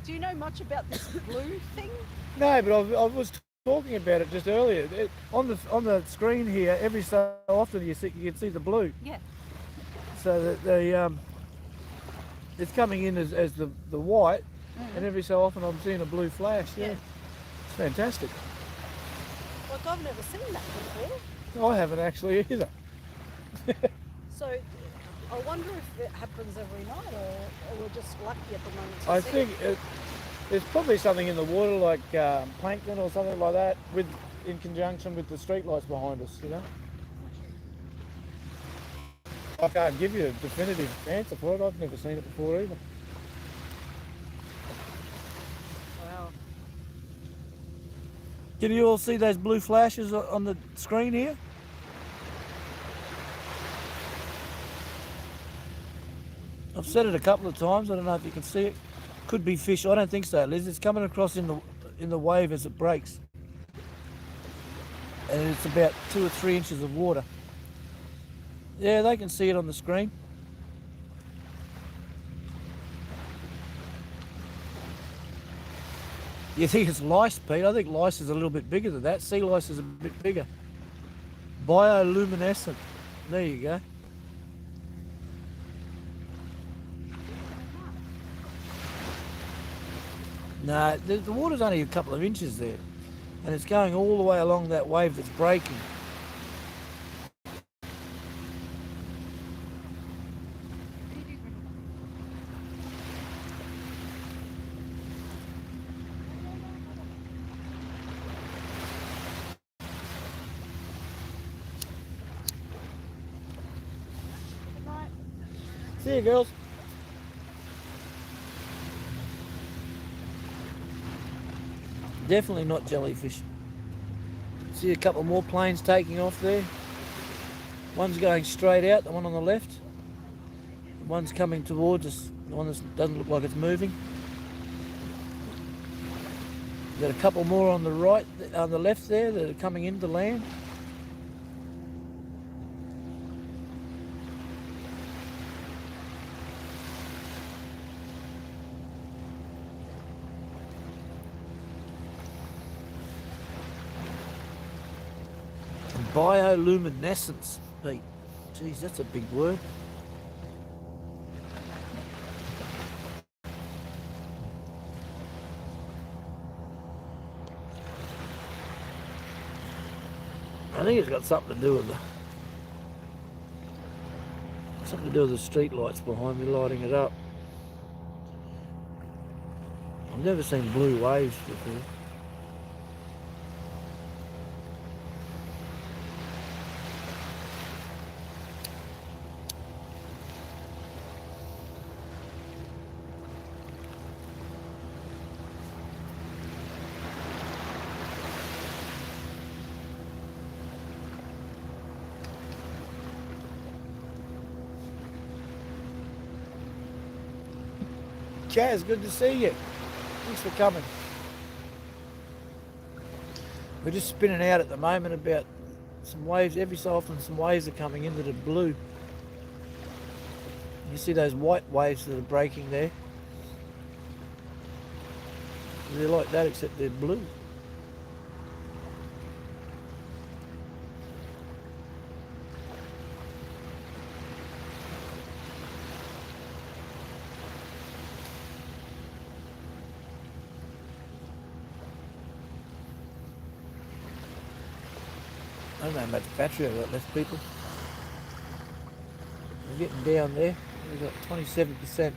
Do you know much about this blue thing? No, but I was talking about it just earlier. On the screen here, every so often you can see the blue. Yeah. So that it's coming in as the white, and every so often I'm seeing a blue flash. Yeah, Yeah. it's fantastic. Like, I've never seen that before. I haven't actually either. So I wonder if it happens every night, or we're just lucky at the moment to I see think it. there's probably something in the water like plankton or something like that, in conjunction with the streetlights behind us. You know. I can't give you a definitive answer for it. I've never seen it before either. Wow. Can you all see those blue flashes on the screen here? I've said it a couple of times. I don't know if you can see it. Could be fish. I don't think so, Liz. It's coming across in the wave as it breaks, and it's about 2 or 3 inches of water. Yeah, they can see it on the screen. You think it's lice, Pete? I think lice is a little bit bigger than that. Sea lice is a bit bigger. Bioluminescent. There you go. No, the water's only a couple of inches there, and it's going all the way along that wave that's breaking. Good night. See you, girls. Definitely not jellyfish. See a couple more planes taking off there. One's going straight out, the one on the left. One's coming towards us, the one that doesn't look like it's moving. We've got a couple more on the right, on the left there that are coming into land. Bioluminescence, Pete. Geez, that's a big word. I think it's got something to do with the street lights behind me lighting it up. I've never seen blue waves before. Chaz, good to see you. Thanks for coming. We're just spinning out at the moment about some waves. Every so often some waves are coming in that are blue. You see those white waves that are breaking there? They're like that except they're blue. I don't know how much battery I've got left, people. We're getting down there. We've got 27%.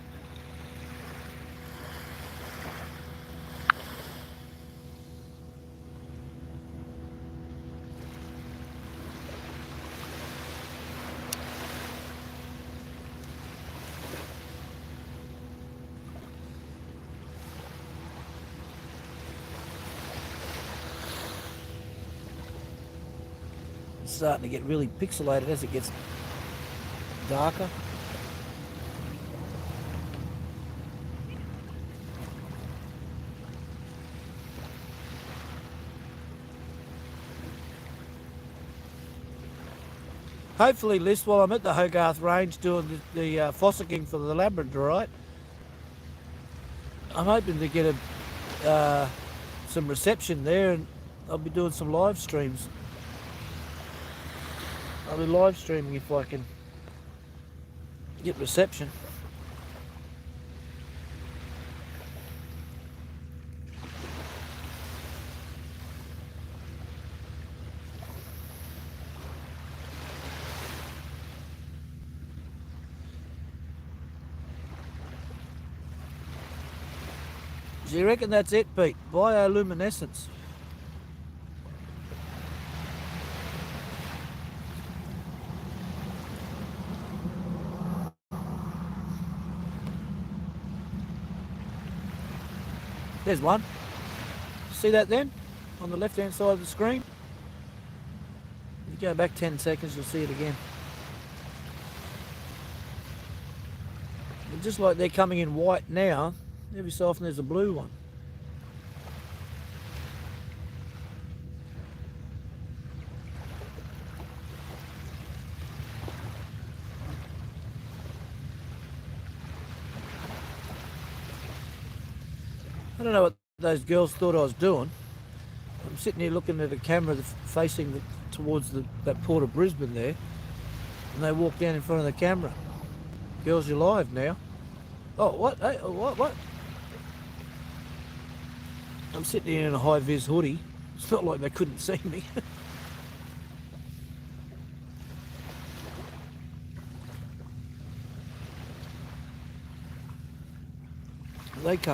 Starting to get really pixelated as it gets darker. Hopefully, Liz, while I'm at the Hogarth Range doing the fossicking for the labradorite, I'm hoping to get some reception there, and I'll be doing some live streams. I'll be live streaming if I can get reception. Do you reckon that's it, Pete? Bioluminescence. There's one. See that then? On the left-hand side of the screen? If you go back 10 seconds, you'll see it again. And just like they're coming in white now, every so often there's a blue one. I don't know what those girls thought I was doing. I'm sitting here looking at a camera facing towards that Port of Brisbane there, and they walk down in front of the camera. Girls, you're live now. Oh, what? Hey, what? I'm sitting here in a high-vis hoodie. It's not like they couldn't see me.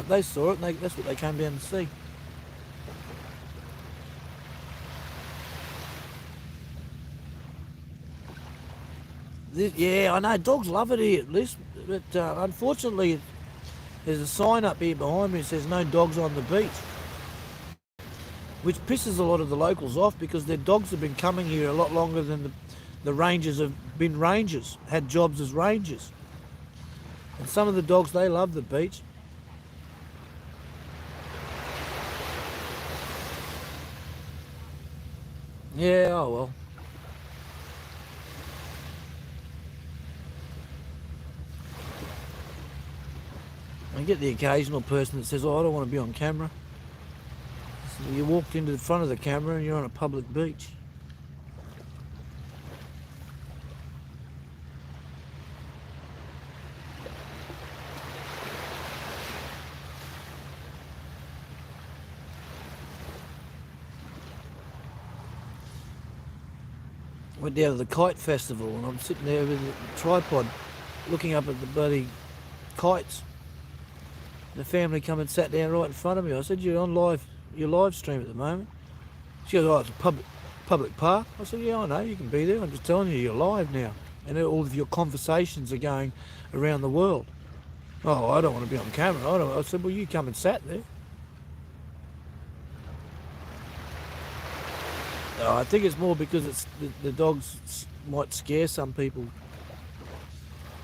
They saw it, and that's what they came down to see. Yeah, I know, dogs love it here, Liz, but unfortunately there's a sign up here behind me that says no dogs on the beach, which pisses a lot of the locals off because their dogs have been coming here a lot longer than the rangers have been rangers, had jobs as rangers. And some of the dogs, they love the beach. Yeah, oh well. I get the occasional person that says, oh, I don't want to be on camera. So you walked into the front of the camera and you're on a public beach. Went down to the kite festival and I'm sitting there with a tripod looking up at the bloody kites. The family come and sat down right in front of me. I said, you're live stream at the moment. She goes, oh, it's a public park. I said, yeah, I know, you can be there. I'm just telling you, you're live now. And all of your conversations are going around the world. Oh, I don't want to be on camera. I said, well, you come and sat there. I think it's more because it's the dogs might scare some people.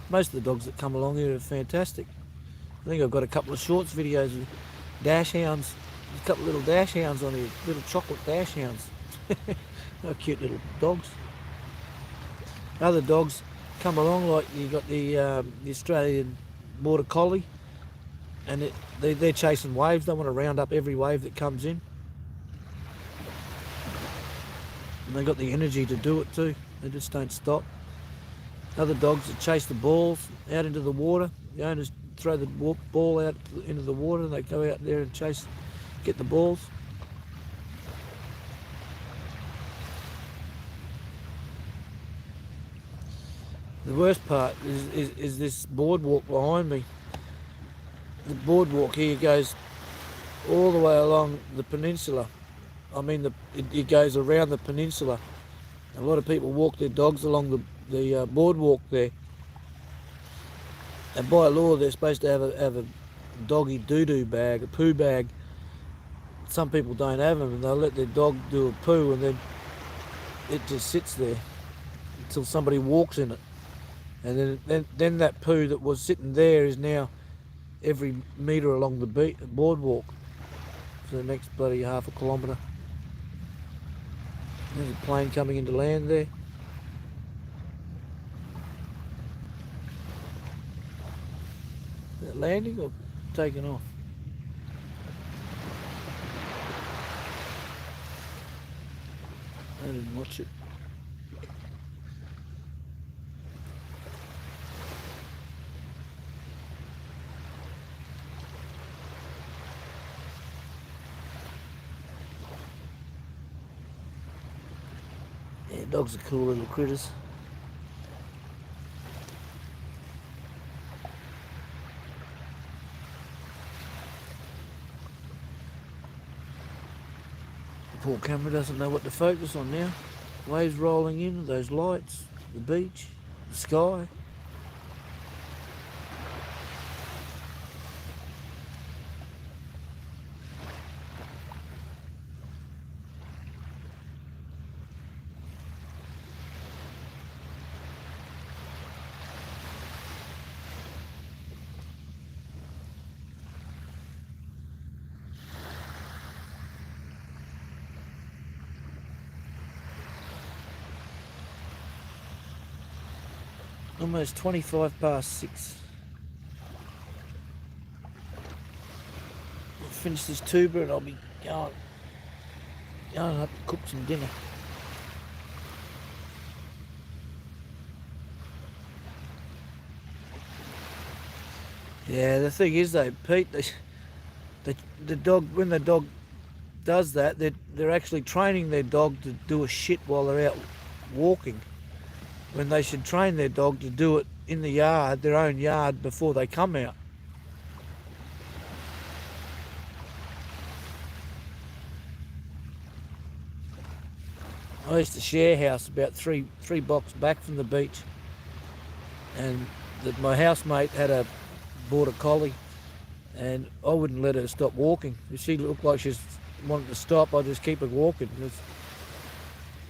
Most of the dogs that come along here are fantastic. I think I've got a couple of shorts videos of dash hounds. There's a couple of little dash hounds on here, little chocolate dash hounds. How cute little dogs. Other dogs come along, like you got the Australian Border Collie, and they're chasing waves. They want to round up every wave that comes in. And they got the energy to do it too. They just don't stop. Other dogs that chase the balls out into the water. The owners throw the ball out into the water and they go out there and get the balls. The worst part is this boardwalk behind me. The boardwalk here goes all the way along the peninsula. I mean, it goes around the peninsula. A lot of people walk their dogs along the boardwalk there. And by law, they're supposed to have a doggy doo-doo bag, a poo bag. Some people don't have them, and they'll let their dog do a poo, and then it just sits there until somebody walks in it. And then that poo that was sitting there is now every metre along the boardwalk for the next bloody half a kilometre. There's a plane coming into land there. Is it landing or taking off? I didn't watch it. Yeah, dogs are cool little critters. The poor camera doesn't know what to focus on now. Waves rolling in, those lights, the beach, the sky. Almost 25 past 6. I'll finish this tuber and I'll be going up to cook some dinner. Yeah, the thing is though, Pete, the dog, when the dog does that, they're actually training their dog to do a shit while they're out walking, when they should train their dog to do it in the yard, their own yard, before they come out. I used to share a house about three blocks back from the beach, and my housemate had a Border Collie, and I wouldn't let her stop walking. If she looked like she wanted to stop, I'd just keep her walking.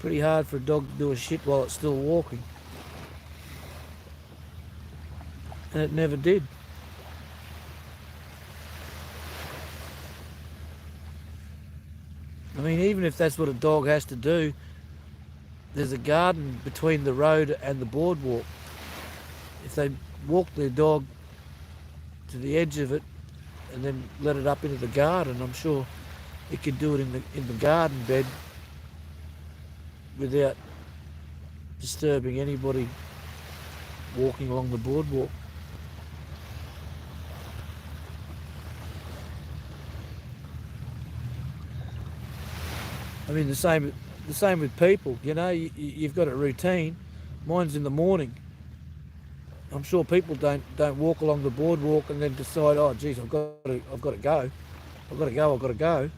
Pretty hard for a dog to do a shit while it's still walking. And it never did. I mean, even if that's what a dog has to do, there's a garden between the road and the boardwalk. If they walk their dog to the edge of it and then let it up into the garden, I'm sure it could do it in the garden bed without disturbing anybody walking along the boardwalk. I mean, the same with people. You know, you've got a routine. Mine's in the morning. I'm sure people don't walk along the boardwalk and then decide, oh, geez, I've got to go. I've got to go.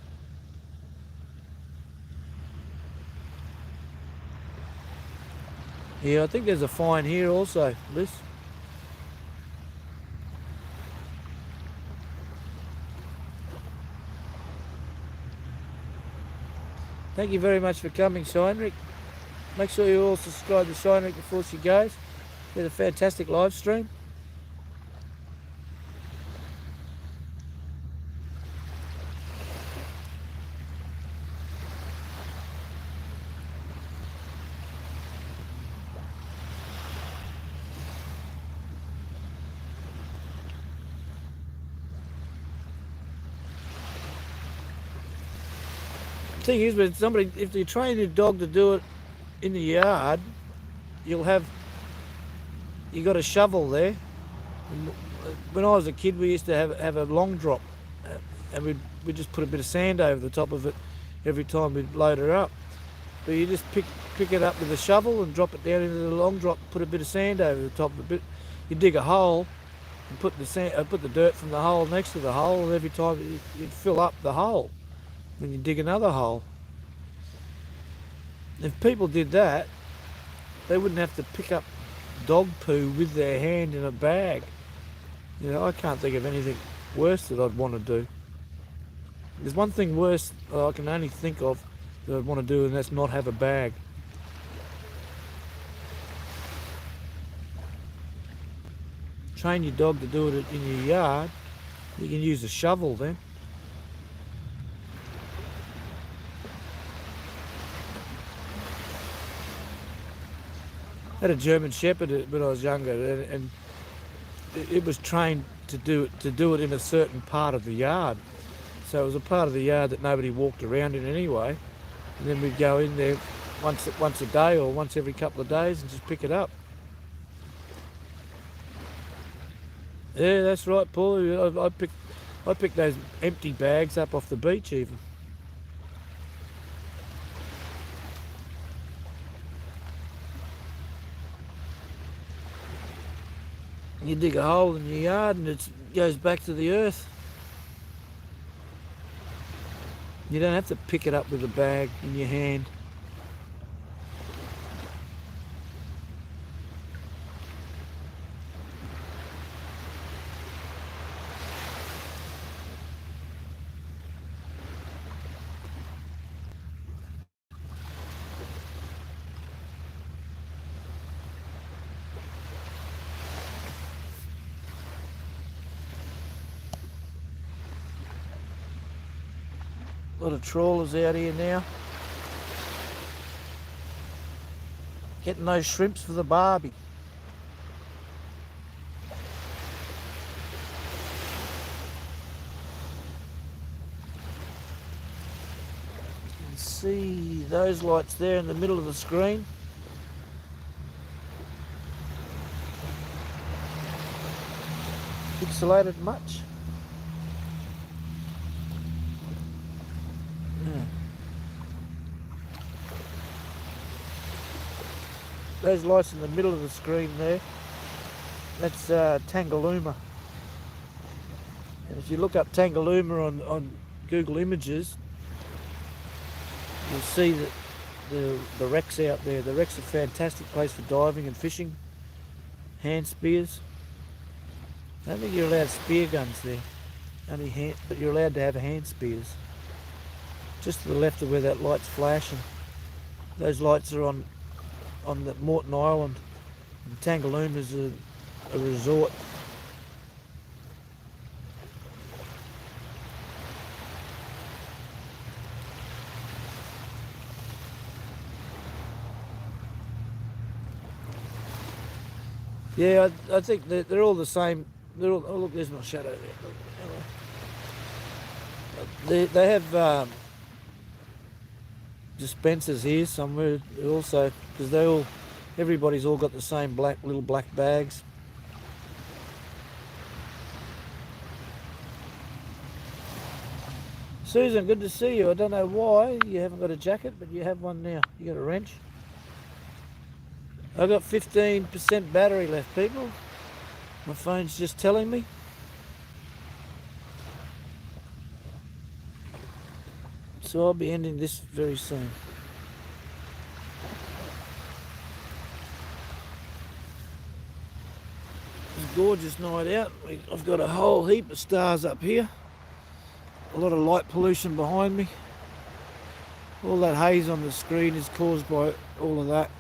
Yeah, I think there's a fine here also, Liz. Thank you very much for coming, Shynrick. Make sure you all subscribe to Shynrick before she goes. He had a fantastic live stream. The thing is, if you train your dog to do it in the yard, you got a shovel there. When I was a kid, we used to have a long drop, and we'd just put a bit of sand over the top of it every time we'd load her up. But you just pick it up with a shovel and drop it down into the long drop, put a bit of sand over the top of it. You dig a hole and put the dirt from the hole next to the hole, and every time you'd fill up the hole. Then you dig another hole. If people did that, they wouldn't have to pick up dog poo with their hand in a bag. You know, I can't think of anything worse that I'd want to do. There's one thing worse I can only think of that I'd want to do, and that's not have a bag. Train your dog to do it in your yard. You can use a shovel then. I had a German Shepherd when I was younger, and it was trained to do it in a certain part of the yard. So it was a part of the yard that nobody walked around in anyway. And then we'd go in there once a day or once every couple of days and just pick it up. Yeah, that's right, Paul. I picked those empty bags up off the beach even. You dig a hole in your yard and it goes back to the earth. You don't have to pick it up with a bag in your hand. A lot of trawlers out here now. Getting those shrimps for the barbie. You can see those lights there in the middle of the screen. Pixelated much? Those lights in the middle of the screen there, that's Tangalooma. And if you look up Tangalooma on Google Images, you'll see that the wrecks out there. The wreck's a fantastic place for diving and fishing, hand spears. I don't think you're allowed spear guns there, but you're allowed to have hand spears. Just to the left of where that light's flashing. Those lights are on the Moreton Island. And Tangaloon is a resort. Yeah, I think they're all the same. They're all, oh look, there's my shadow there. They have dispensers here somewhere also, because everybody's all got the same little black bags. Susan, good to see you. I don't know why you haven't got a jacket, but you have one now. You got a wrench. I've got 15% battery left, people. My phone's just telling me. So I'll be ending this very soon. It's a gorgeous night out. I've got a whole heap of stars up here. A lot of light pollution behind me. All that haze on the screen is caused by all of that.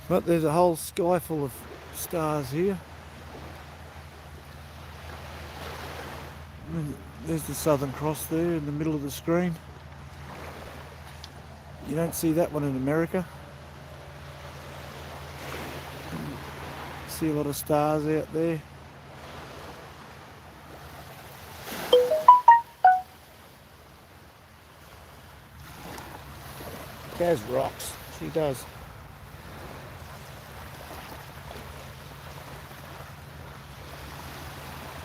But there's a whole sky full of stars here. And there's the Southern Cross there in the middle of the screen. You don't see that one in America. See a lot of stars out there. Kaz rocks. She does.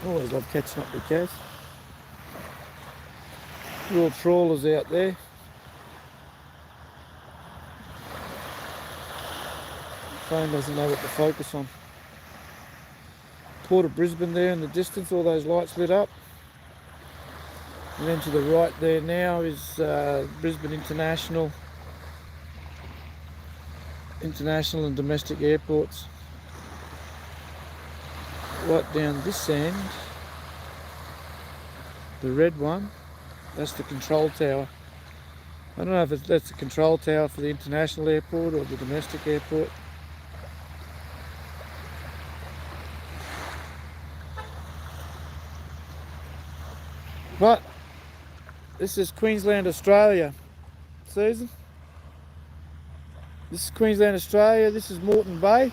Always love catching up with Kaz. Little trawlers out there. Phone doesn't know what to focus on. Port of Brisbane there in the distance, all those lights lit up. And then to the right there now is Brisbane International and domestic airports. Right down this end, the red one, that's the control tower. I don't know if that's the control tower for the international airport or the domestic airport. But this is Queensland, Australia. Susan? This is Queensland, Australia. This is Moreton Bay.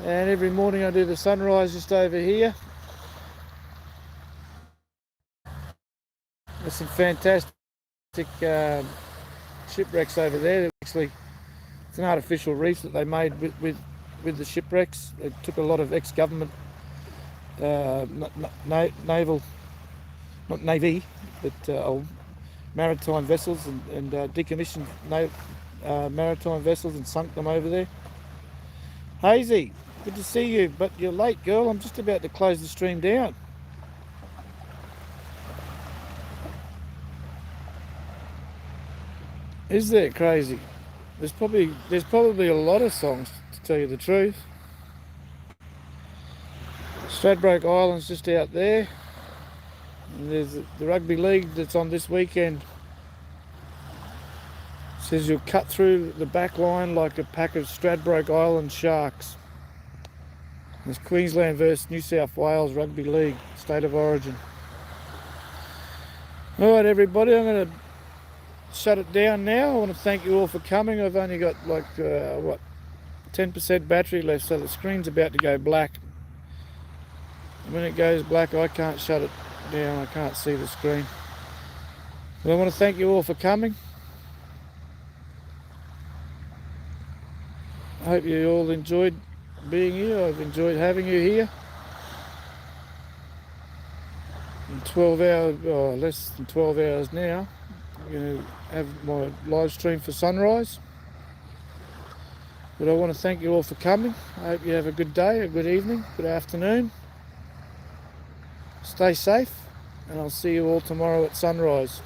And every morning I do the sunrise just over here. There's some fantastic shipwrecks over there. Actually, it's an artificial reef that they made with the shipwrecks. They took a lot of ex-government naval, not navy, but maritime vessels and decommissioned maritime vessels and sunk them over there. Hazy, good to see you, but you're late, girl. I'm just about to close the stream down. Is that crazy? There's probably a lot of songs, to tell you the truth. Stradbroke Island's just out there. And there's the rugby league that's on this weekend. It says you'll cut through the back line like a pack of Stradbroke Island sharks. It's Queensland versus New South Wales Rugby League, State of Origin. Alright everybody, I'm going to shut it down now. I want to thank you all for coming. I've only got like 10% battery left, so the screen's about to go black. And when it goes black, I can't shut it down. I can't see the screen. But I want to thank you all for coming. I hope you all enjoyed being here. I've enjoyed having you here. In 12 hours, or less than 12 hours now, I'm going to have my live stream for sunrise. But I want to thank you all for coming. I hope you have a good day, a good evening, good afternoon. Stay safe, and I'll see you all tomorrow at sunrise.